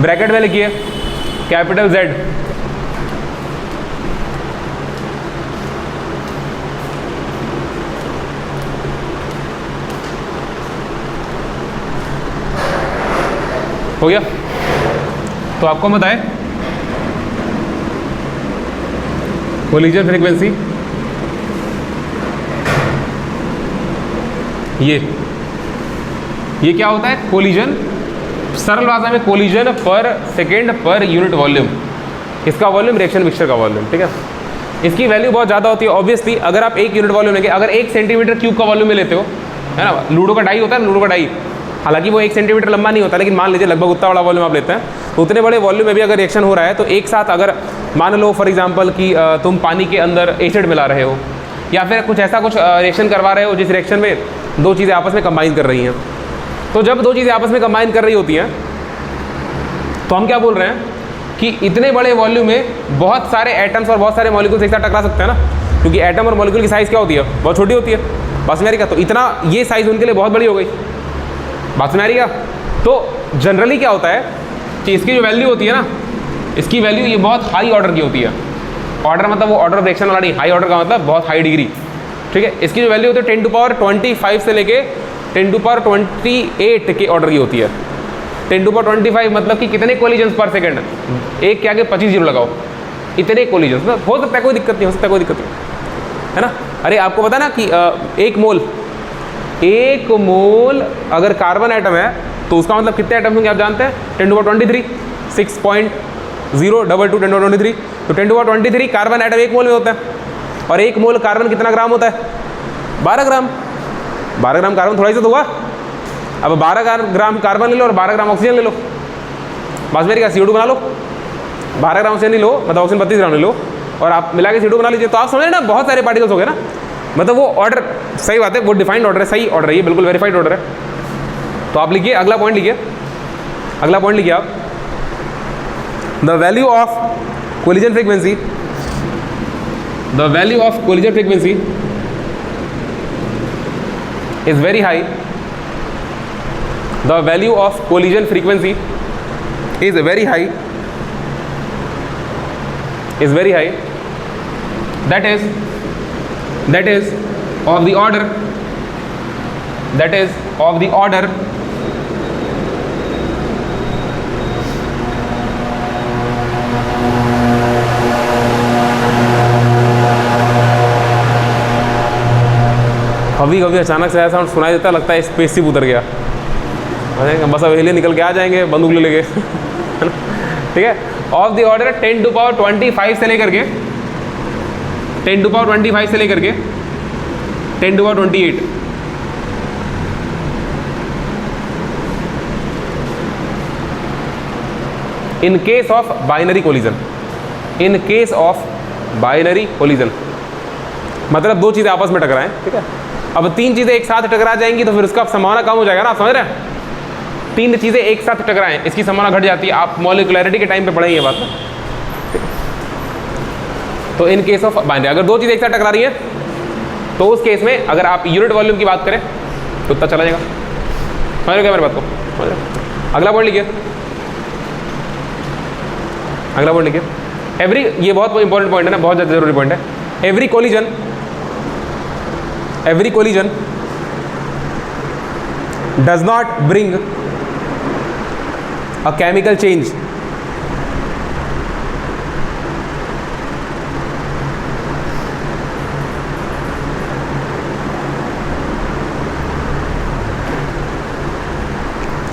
Bracket में लिखिए कैपिटल Z, हो गया। तो आपको बताएं कोलिजन फ्रीक्वेंसी ये ये क्या होता है? कोलिजन, सरल भाषा में collision per second per unit volume. इसका वॉल्यूम रिएक्शन मिक्सचर का वॉल्यूम, ठीक है। इसकी वैल्यू बहुत ज़्यादा होती है ऑब्वियसली। अगर आप 1 यूनिट वॉल्यूम लेंगे, अगर 1 सेंटीमीटर क्यूब का वॉल्यूम में लेते हो, है ना, लूडो का डाई होता है ना, लूडो का डाई, हालांकि वो 1 सेंटीमीटर लंबा नहीं होता, लेकिन मान लीजिए लगभग उतना बड़ा वॉल्यूम आप लेते हैं, तो उतने बड़े वॉल्यूम में भी अगर रिएक्शन हो रहा है तो एक साथ, अगर मान लो फॉर एग्जांपल कि तुम पानी के अंदर एसिड मिला रहे हो या फिर कुछ ऐसा कुछ रिएक्शन करवा रहे हो जिस रिएक्शन में 2 चीज़ें आपस में कंबाइन कर रही हैं, तो जब 2 चीज़ें आपस में कंबाइन कर रही होती हैं तो हम क्या बोल रहे हैं कि इतने बड़े वॉल्यूम में बहुत सारे एटम्स और बहुत सारे मॉलिक्यूल्स एक साथ टकरा सकते हैं ना, क्योंकि एटम और मॉलिक्यूल की साइज़ क्या होती है? बहुत छोटी होती है। बात समझ आ रही क्या? तो इतना ये साइज़ उनके लिए बहुत बड़ी हो गई। बात समझ आ रही क्या? तो जनरली क्या होता है कि इसकी जो वैल्यू होती है ना, इसकी वैल्यू ये बहुत हाई ऑर्डर की होती है। ऑर्डर मतलब वो ऑर्डर ऑफ रिएक्शन वाला नहीं, हाई ऑर्डर का मतलब बहुत हाई डिग्री, ठीक है। इसकी जो वैल्यू होती है 10⁻25 से लेके 10⁻28 के ऑर्डर की होती है। 10⁻25 मतलब कि कितने कोलिजन्स पर सेकंड, एक के आगे 25 जीरो लगाओ, इतने कोलिजन्स ना, हो सकता है, कोई दिक्कत नहीं, हो सकता है, कोई दिक्कत नहीं, है ना। अरे आपको पता ना कि 1 मोल अगर कार्बन एटम है तो उसका मतलब कितने एटम्स होंगे आप जानते हैं? 10⁻23, 6.022 10⁻23, तो 10⁻23 कार्बन एटम 1 मोल में होता है। और 1 मोल कार्बन कितना ग्राम होता है? 12 ग्राम। 12 ग्राम कार्बन थोड़ा ही तो हुआ। अब 12 ग्राम कार्बन ले लो और 12 ग्राम ऑक्सीजन ले लो, बस मेरी क्या CO2 बना लो। 12 ग्राम ऑक्सीजन ले लो, मतलब ऑक्सीजन 32 ग्राम ले लो और आप मिला के CO2 बना लीजिए, तो आप समझ ना बहुत सारे पार्टिकल्स हो गए ना। मतलब वो ऑर्डर सही बात है, वो डिफाइंड ऑर्डर है, सही ऑर्डर है, ये बिल्कुल वेरीफाइड ऑर्डर है। तो आप लिखिए, अगला पॉइंट लिखिए, अगला पॉइंट लिखिए आप, the value of collision frequency, the value of collision frequency is very high, the value of collision frequency is very high, that is of the order, कभी कभी अचानक से ऐसा साउंड सुनाई देता, लगता है स्पेसशिप उतर गया, बस अब एलियन निकल के आ जाएंगे बंदूक ले लेके, ठीक है। ऑफ द ऑर्डर 10⁻25 से लेकर के 10⁻25 से लेकर के 10⁻28, in case of binary collision, in case of binary collision मतलब 2 चीज़ें आपस में टकराएं, ठीक है। अब 3 चीज़ें एक साथ टकरा जाएंगी तो फिर उसका संभावना कम हो जाएगा ना, आप समझ रहे हैं? 3 चीज़ें एक साथ टकराएं, इसकी संभावना घट जाती है। आप मॉलिक्युलैरिटी के टाइम पे पढ़ेंगे ये बात ना। तो इन केस ऑफ बाइनरी, अगर 2 चीज़ें एक साथ टकरा रही हैं तो उस केस में अगर आप यूनिट वॉल्यूम की बात करें तो उतना चला जाएगा। समझ रहे क्या मेरी बात को? समझ रहे? अगला पॉइंट लिखिए, अगला पॉइंट लिखिए, एवरी, ये बहुत इंपॉर्टेंट पॉइंट है ना, बहुत ज़्यादा जरूरी पॉइंट है। Every collision does not bring a chemical change,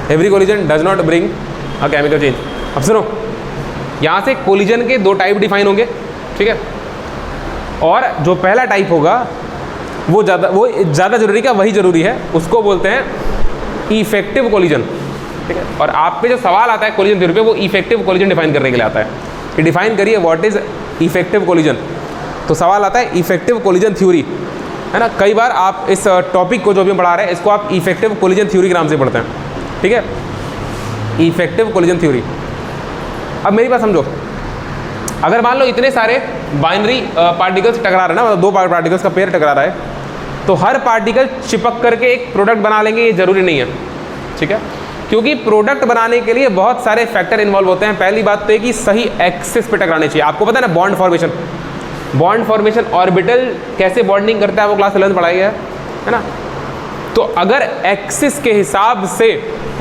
every collision does not bring a chemical change। अब सुनो, यहाँ से कोलिजन के 2 टाइप डिफाइन होंगे, ठीक है। और जो पहला टाइप होगा वो ज़्यादा जरूरी, क्या वही जरूरी है, उसको बोलते हैं इफेक्टिव कोलिजन, ठीक है। और आप पे जो सवाल आता है कोलिजन थ्योरी पे, वो इफेक्टिव कोलिजन डिफाइन करने के लिए आता है कि डिफाइन करिए व्हाट इज इफेक्टिव कोलिजन। तो सवाल आता है इफेक्टिव कोलिजन थ्योरी, है ना। कई बार आप इस टॉपिक को जो भी पढ़ा रहे हैं इसको आप इफेक्टिव कोलिजन थ्योरी के नाम से पढ़ते हैं, ठीक है, इफेक्टिव कोलिजन थ्योरी। अब मेरी बात समझो, अगर मान लो इतने सारे बाइनरी पार्टिकल्स टकरा रहे हैं ना, मतलब 2 पार्टिकल्स का पेयर टकरा रहा है, तो हर पार्टिकल चिपक करके एक प्रोडक्ट बना लेंगे, ये जरूरी नहीं है, ठीक है। क्योंकि प्रोडक्ट बनाने के लिए बहुत सारे फैक्टर इन्वॉल्व होते हैं। पहली बात तो है कि सही एक्सिस पे टकराने चाहिए। आपको पता है ना बॉन्ड फॉर्मेशन, ऑर्बिटल कैसे बॉन्डिंग करता है वो क्लास 11 पढ़ाई है ना। तो अगर एक्सिस के हिसाब से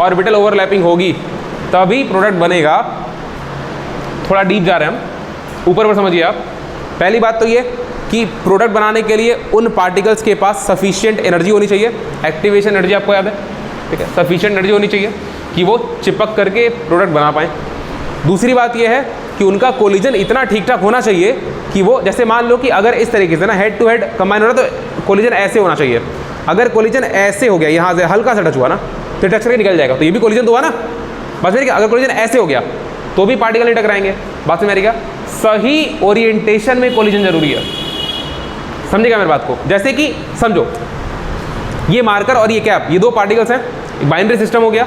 ऑर्बिटल ओवरलैपिंग होगी तभी प्रोडक्ट बनेगा। थोड़ा डीप जा रहे हैं हम, ऊपर समझिए आप। पहली बात तो ये कि प्रोडक्ट बनाने के लिए उन पार्टिकल्स के पास सफिशिएंट एनर्जी होनी चाहिए। एक्टिवेशन एनर्जी आपको याद है, ठीक है, सफिशिएंट एनर्जी होनी चाहिए कि वो चिपक करके प्रोडक्ट बना पाएँ। दूसरी बात ये है कि उनका कोलिजन इतना ठीक ठाक होना चाहिए कि वो, जैसे मान लो कि अगर इस तरीके से ना हेड टू हेड कंबाइन हो रहा है तो कोलिजन ऐसे होना चाहिए। अगर कोलिजन ऐसे हो गया, यहाँ से हल्का सा टच हुआ ना तो टच करके निकल जाएगा, तो ये भी कोलिजन तो हुआ ना। बस मेरी क्या, अगर कोलिजन ऐसे हो गया तो भी पार्टिकल नहीं टकराएंगे। बात में मेरी क्या, सही ओरिएंटेशन में कोलिजन जरूरी है। समझेगा मेरी बात को? जैसे कि समझो ये मार्कर और ये कैप, ये दो पार्टिकल्स हैं, बाइनरी सिस्टम हो गया,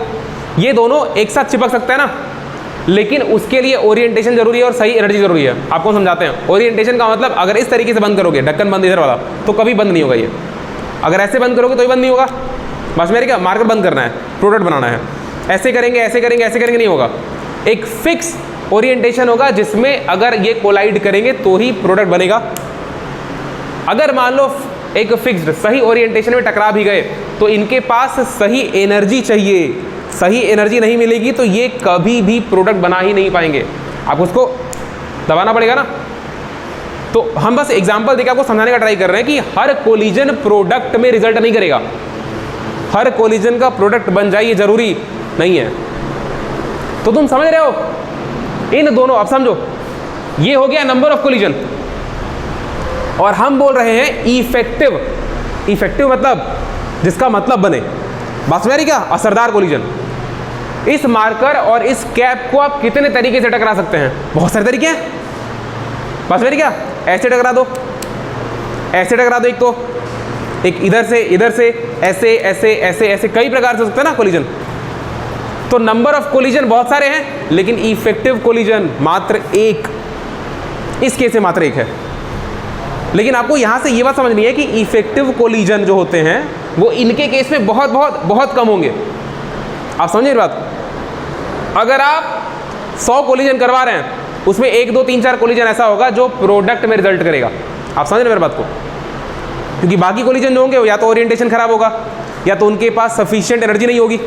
ये दोनों एक साथ चिपक सकते हैं ना, लेकिन उसके लिए ओरिएंटेशन जरूरी है और सही एनर्जी जरूरी है। आपको समझाते हैं। ओरिएंटेशन का मतलब अगर इस तरीके से बंद करोगे, ढक्कन बंद इधर वाला, तो कभी बंद नहीं होगा ये। अगर ऐसे बंद करोगे तो ही बंद नहीं होगा। बस मेरे क्या, मार्कर बंद करना है, प्रोडक्ट बनाना है, ऐसे करेंगे ऐसे करेंगे ऐसे करेंगे नहीं होगा। एक फिक्स ओरिएंटेशन होगा जिसमें अगर ये कोलाइड करेंगे तो ही प्रोडक्ट बनेगा। अगर मान लो एक फिक्स्ड सही ओरिएंटेशन में टकरा भी गए तो इनके पास सही एनर्जी चाहिए, सही एनर्जी नहीं मिलेगी तो ये कभी भी प्रोडक्ट बना ही नहीं पाएंगे। आप उसको दबाना पड़ेगा ना। तो हम बस एग्जांपल देकर आपको समझाने का ट्राई कर रहे हैं कि हर कोलिजन प्रोडक्ट में रिजल्ट नहीं करेगा, हर कोलिजन का प्रोडक्ट बन जाए ये जरूरी नहीं है। तो तुम समझ रहे हो इन दोनों। अब समझो ये हो गया नंबर ऑफ कोलिजन, और हम बोल रहे हैं इफेक्टिव। इफेक्टिव मतलब जिसका मतलब बने। बात मेरी क्या, असरदार कोलिजन। इस मार्कर और इस कैप को आप कितने तरीके से टकरा सकते हैं? बहुत सारे तरीके हैं। बस मेरी क्या, ऐसे टकरा दो, ऐसे टकरा दो, एक इधर से ऐसे ऐसे ऐसे ऐसे कई प्रकार से हो सकते हैं ना कोलिजन। तो नंबर ऑफ कोलिजन बहुत सारे हैं, लेकिन इफेक्टिव कोलिजन मात्र एक, इस केस में मात्र एक है। लेकिन आपको यहां से ये बात समझनी है कि इफेक्टिव कोलिजन जो होते हैं वो इनके केस में बहुत बहुत बहुत कम होंगे। आप समझे बात? अगर आप 100 कोलिजन करवा रहे हैं उसमें 1 2 3 4 कोलिजन ऐसा होगा जो प्रोडक्ट में रिजल्ट करेगा। आप समझ रहे मेरी बात को? क्योंकि बाकी कोलिजन जो होंगे या तो ओरिएंटेशन खराब होगा, या तो उनके पास सफिशिएंट एनर्जी नहीं होगी,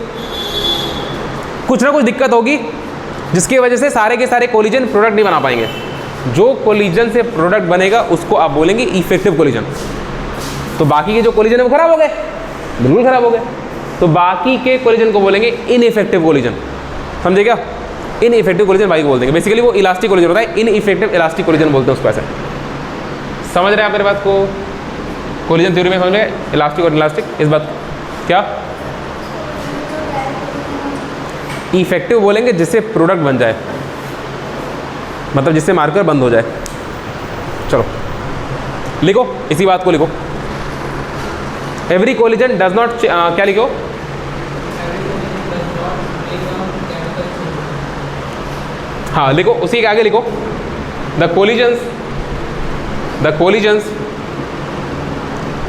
कुछ ना कुछ दिक्कत होगी जिसकी वजह से सारे के सारे कोलिजन प्रोडक्ट नहीं बना पाएंगे। जो कोलिजन से प्रोडक्ट बनेगा उसको आप बोलेंगे इफेक्टिव कोलिजन। तो बाकी के जो कोलिजन है वो खराब हो गए, बिल्कुल खराब हो गए, तो बाकी के कोलिजन को बोलेंगे इनइफेक्टिव कोलिजन। समझे क्या? इनइफेक्टिव कोलिजन बाकी बोल देंगे। बेसिकली वो इलास्टिक कोलिजन होता है, इनइफेक्टिव इलास्टिक कोलिजन बोलते हैं उसको। ऐसे समझ रहे हैं आप मेरे बात को? कोलिजन थ्योरी में समझ रहे हैं इलास्टिक और इलास्टिक इस बात क्या? इफेक्टिव बोलेंगे जिससे प्रोडक्ट बन जाए, मतलब जिससे मार्कर बंद हो जाए। चलो लिखो, इसी बात को लिखो। एवरी कोलिजन डज नॉट, क्या लिखो? हाँ लिखो, उसी के आगे लिखो the collisions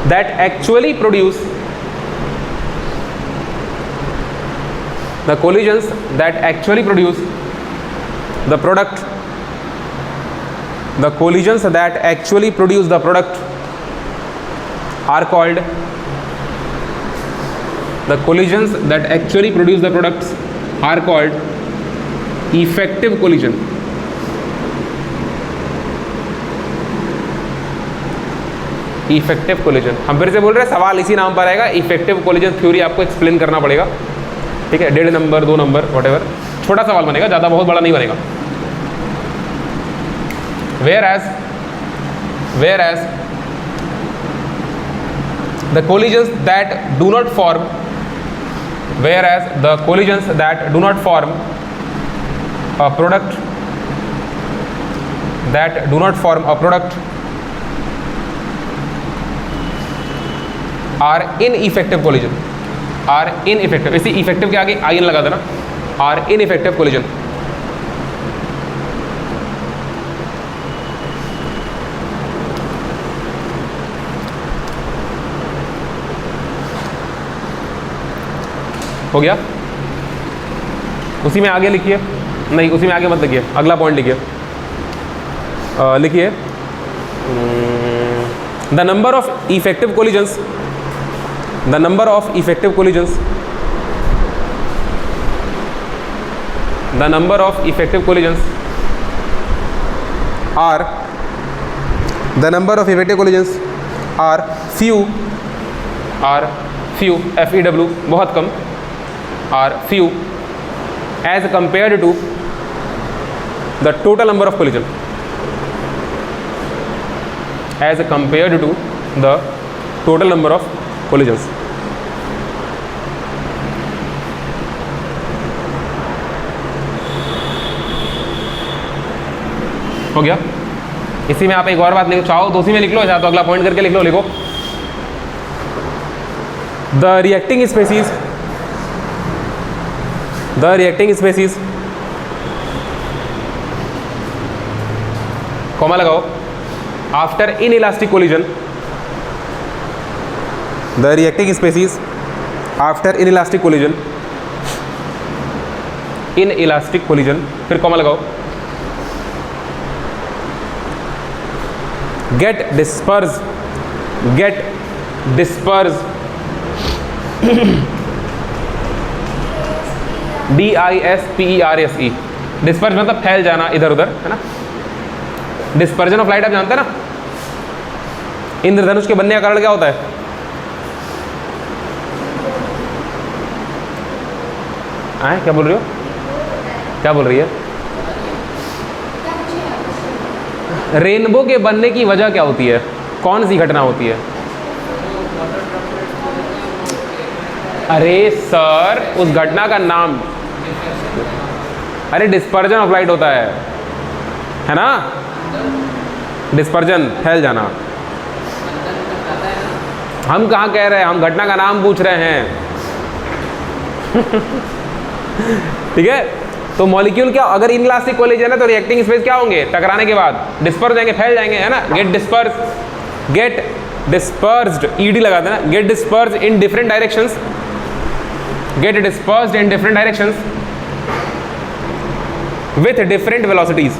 that actually produce the collisions that actually produce the product, the collisions that actually produce the product are called, the collisions that actually produce the products are called effective collision. Effective collision. हम फिर से बोल रहे हैं, सवाल इसी नाम पर आएगा। इफेक्टिव कोलिजन थ्योरी आपको एक्सप्लेन करना पड़ेगा, ठीक है? 1.5 नंबर 2 नंबर व्हाटएवर, छोटा सवाल बनेगा, ज़्यादा बहुत बड़ा नहीं बनेगा। whereas the collisions that do not form, whereas the collisions that do not form a product, that do not form a product are ineffective collision, are ineffective. इसी इफेक्टिव के आगे आई एन लगा देना, आर इनइफेक्टिव कोलिजन। हो गया? उसी में आगे लिखिए, नहीं उसी में आगे मत लिखिए, अगला पॉइंट लिखिए। लिखिए the number of effective collisions, the number of effective collisions, the number of effective collisions are, the number of effective collisions are few, FEW बहुत कम, are few as compared to the total number of collision, as compared to the total number of collisions. हो गया। इसी में आप एक और बात लिखो, चाहो तो उसी में लिख लो, चाहो तो अगला पॉइंट करके लिख लो। लिखो द रिएक्टिंग स्पेसीज कॉमा लगाओ after inelastic collision, the reacting species after inelastic collision, inelastic collision, फिर कॉमा लगाओ, get dispersed DISPERSE, डिस्पर्स मतलब फैल जाना इधर उधर, है ना। डिस्पर्जन ऑफ लाइट आप जानते हैं ना, इंद्रधनुष के बनने का कारण क्या होता है? क्या बोल रही हो, क्या बोल रही है? रेनबो के बनने की वजह क्या होती है? कौन सी घटना होती है? अरे सर, उस घटना का नाम, अरे डिस्पर्जन ऑफ लाइट होता है ना। डिस्पर्जन, फैल जाना। हम कहाँ कह रहे हैं, हम घटना का नाम पूछ रहे हैं। ठीक है, तो मॉलिक्यूल क्या, अगर इनइलास्टिक कोलिजन है तो रिएक्टिंग स्पेस क्या होंगे? टकराने के बाद डिस्पर्स जाएंगे, फैल जाएंगे, है ना। गेट डिस्पर्स्ड, ईडी लगा देना, get dispersed in different directions, get dispersed in different directions with different velocities,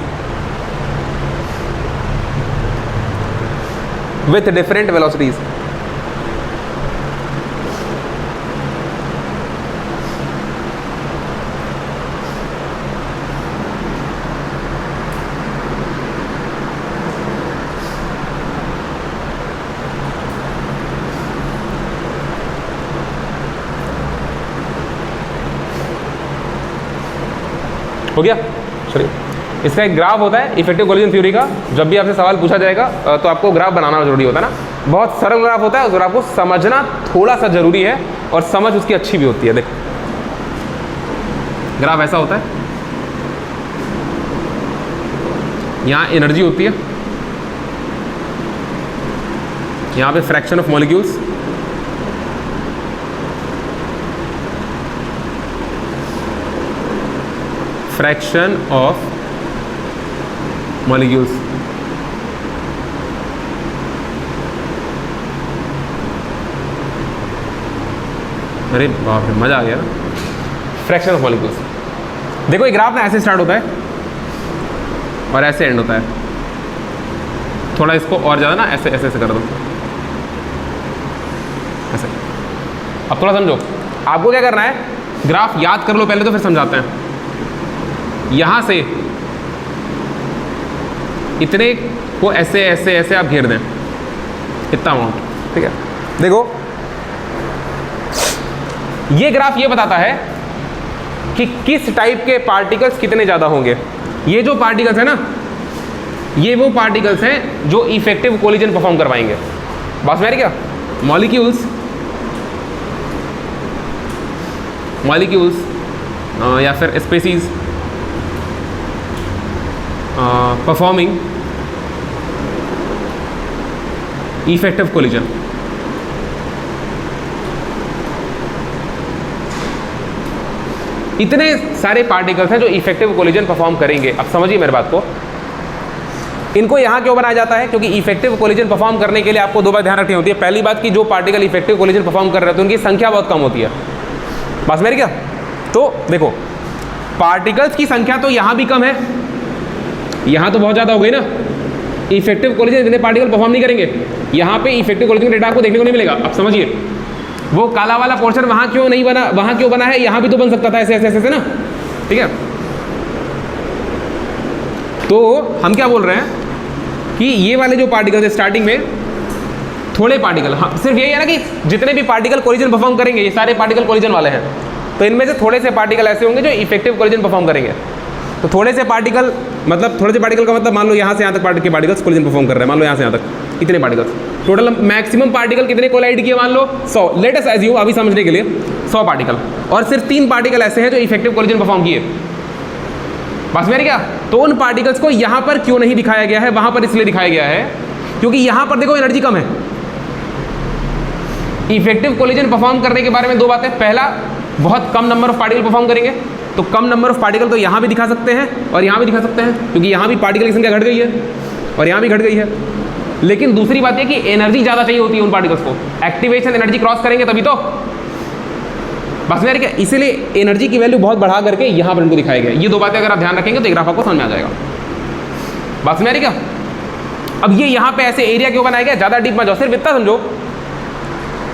with different velocities. हो गया। चलिए, इसका एक ग्राफ होता है इफेक्टिव कोलिजन थ्योरी का। जब भी आपसे सवाल पूछा जाएगा तो आपको ग्राफ बनाना जरूरी होता है ना। बहुत सरल ग्राफ होता है, उस ग्राफ को समझना थोड़ा सा जरूरी है और समझ उसकी अच्छी भी होती है। देख, ग्राफ ऐसा होता है, यहाँ एनर्जी होती है, यहाँ पे fraction of molecules, fraction of molecules, अरे बाप रे, मजा आ गया ना। Fraction of molecules. देखो ये ग्राफ ना ऐसे स्टार्ट होता है और ऐसे एंड होता है। थोड़ा इसको और ज़्यादा ना ऐसे ऐसे ऐसे कर दो, ऐसे। अब थोड़ा समझो, आपको क्या करना है, ग्राफ याद कर लो पहले तो फिर समझाते हैं। यहाँ से इतने को ऐसे ऐसे ऐसे आप घेर दें, इतना अमाउंट, ठीक है। देखो ये ग्राफ ये बताता है कि किस टाइप के पार्टिकल्स कितने ज़्यादा होंगे। ये जो पार्टिकल्स है ना, ये वो पार्टिकल्स हैं जो इफेक्टिव कोलिजन परफॉर्म करवाएंगे। बात में क्या, मॉलिक्यूल्स या फिर स्पेसीज परफॉर्मिंग इफेक्टिव कोलिजन। इतने सारे पार्टिकल्स हैं जो इफेक्टिव कोलिजन परफॉर्म करेंगे। अब समझिए मेरी बात को, इनको यहाँ क्यों बनाया जाता है? क्योंकि इफेक्टिव कोलिजन परफॉर्म करने के लिए आपको दो बात ध्यान रखनी होती है। पहली बात कि जो पार्टिकल इफेक्टिव कोलिजन परफॉर्म कर रहे होते हैं उनकी संख्या बहुत कम होती है। बस मेरी क्या, तो देखो पार्टिकल्स की संख्या तो यहाँ भी कम है, यहाँ तो बहुत ज़्यादा हो गई ना। इफेक्टिव कोलिजन इतने पार्टिकल परफॉर्म नहीं करेंगे, यहाँ पे इफेक्टिव कोलिजन डेटा आपको देखने को नहीं मिलेगा। अब समझिए, वो काला वाला पोर्शन वहाँ क्यों नहीं बना, वहाँ क्यों बना है, यहाँ भी तो बन सकता था ऐसे ऐसे ऐसे ना, ठीक है। तो हम क्या बोल रहे हैं कि ये वाले जो पार्टिकल्स है स्टार्टिंग में थोड़े पार्टिकल, हाँ सिर्फ यही है ना कि जितने भी पार्टिकल कोलिजन परफॉर्म करेंगे ये सारे पार्टिकल कोलिजन वाले हैं। तो इनमें से थोड़े से पार्टिकल ऐसे होंगे जो इफेक्टिव कोलिजन परफॉर्म करेंगे। तो थोड़े से पार्टिकल मतलब थोड़े से पार्टिकल का मतलब मान लो यहाँ से यहाँ तक पार्टिकल्स कोलिजन परफॉर्म कर रहे हैं, मान लो यहाँ से यहाँ तक इतने पार्टिकल्स टोटल मैक्सिमम पार्टिकल कितने कोलाइड किए मान लो 100, लेट अस एज्यूम अभी समझने के लिए 100 पार्टिकल, और सिर्फ 3 पार्टिकल ऐसे हैं जो इफेक्टिव कोलिजन परफॉर्म किए। बस मेरी क्या, तो उन पार्टिकल्स को यहाँ पर क्यों नहीं दिखाया गया है, वहाँ पर इसलिए दिखाया गया है क्योंकि यहाँ पर देखो एनर्जी कम है। इफेक्टिव कोलिजन परफॉर्म करने के बारे में 2 बातें, पहला बहुत कम नंबर ऑफ पार्टिकल परफॉर्म करेंगे, तो कम नंबर ऑफ पार्टिकल तो यहाँ भी दिखा सकते हैं और यहाँ भी दिखा सकते हैं क्योंकि यहाँ भी पार्टिकल की संख्या घट गई है और यहाँ भी घट गई है। लेकिन दूसरी बात यह कि एनर्जी ज़्यादा चाहिए होती है उन पार्टिकल्स को, एक्टिवेशन एनर्जी क्रॉस करेंगे तभी तो। बस मेरे क्या, इसीलिए एनर्जी की वैल्यू बहुत बढ़ा करके यहाँ पर इनको दिखाया गया। ये 2 बातें अगर आप ध्यान रखेंगे तो ग्राफ आपको समझ में आ जाएगा। बस मेरी क्या, अब ये यहाँ पे ऐसे एरिया क्यों बनाया गया, ज़्यादा डीप मत जाओ, सिर्फ इतना समझो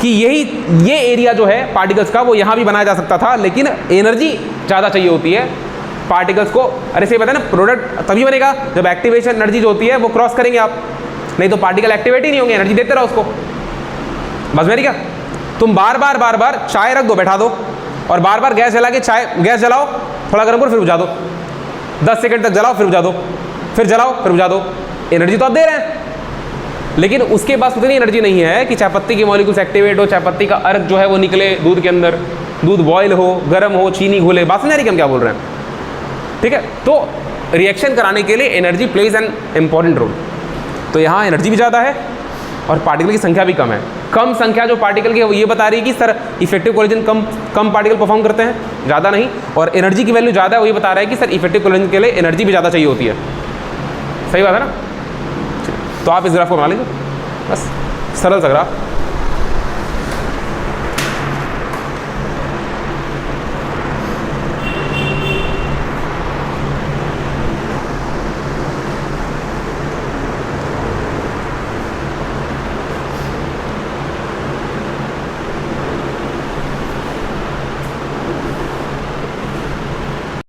कि ये एरिया जो है पार्टिकल्स का वो यहाँ भी बनाया जा सकता था, लेकिन एनर्जी ज़्यादा चाहिए होती है पार्टिकल्स को। अरे सही पता है ना, प्रोडक्ट तभी बनेगा जब एक्टिवेशन एनर्जी जो होती है वो क्रॉस करेंगे आप, नहीं तो पार्टिकल एक्टिवेट ही नहीं होंगे, एनर्जी देते रहो उसको। बस मेरी क्या, तुम बार बार चाय रख दो, बैठा दो, और बार बार गैस जला के गैस जलाओ, थोड़ा गर्म करो फिर बुझा दो, 10 सेकंड तक जलाओ फिर बुझा दो, फिर जलाओ फिर बुझा दो, एनर्जी तो आप दे रहे हैं। लेकिन उसके पास उतनी एनर्जी नहीं है कि चायपत्ती के मॉलिक्यूल्स एक्टिवेट हो, चायपत्ती का अर्क जो है वो निकले दूध के अंदर, दूध बॉयल हो, गर्म हो, चीनी घुले। बात समझ आ रही है हम क्या बोल रहे हैं? ठीक है, तो रिएक्शन कराने के लिए energy plays an important role. तो यहाँ एनर्जी भी ज़्यादा है और पार्टिकल की संख्या भी कम है। कम संख्या जो पार्टिकल की है वो ये बता रही है कि सर इफेक्टिव कोलिजन कम पार्टिकल परफॉर्म करते हैं, ज़्यादा नहीं, और एनर्जी की वैल्यू ज़्यादा है वो ये बता रहा है कि सर इफेक्टिव कोलिजन के लिए एनर्जी भी ज़्यादा चाहिए होती है। सही बात है ना? तो आप इस ग्राफ को बना लीजिए, बस सरल सा ग्राफ।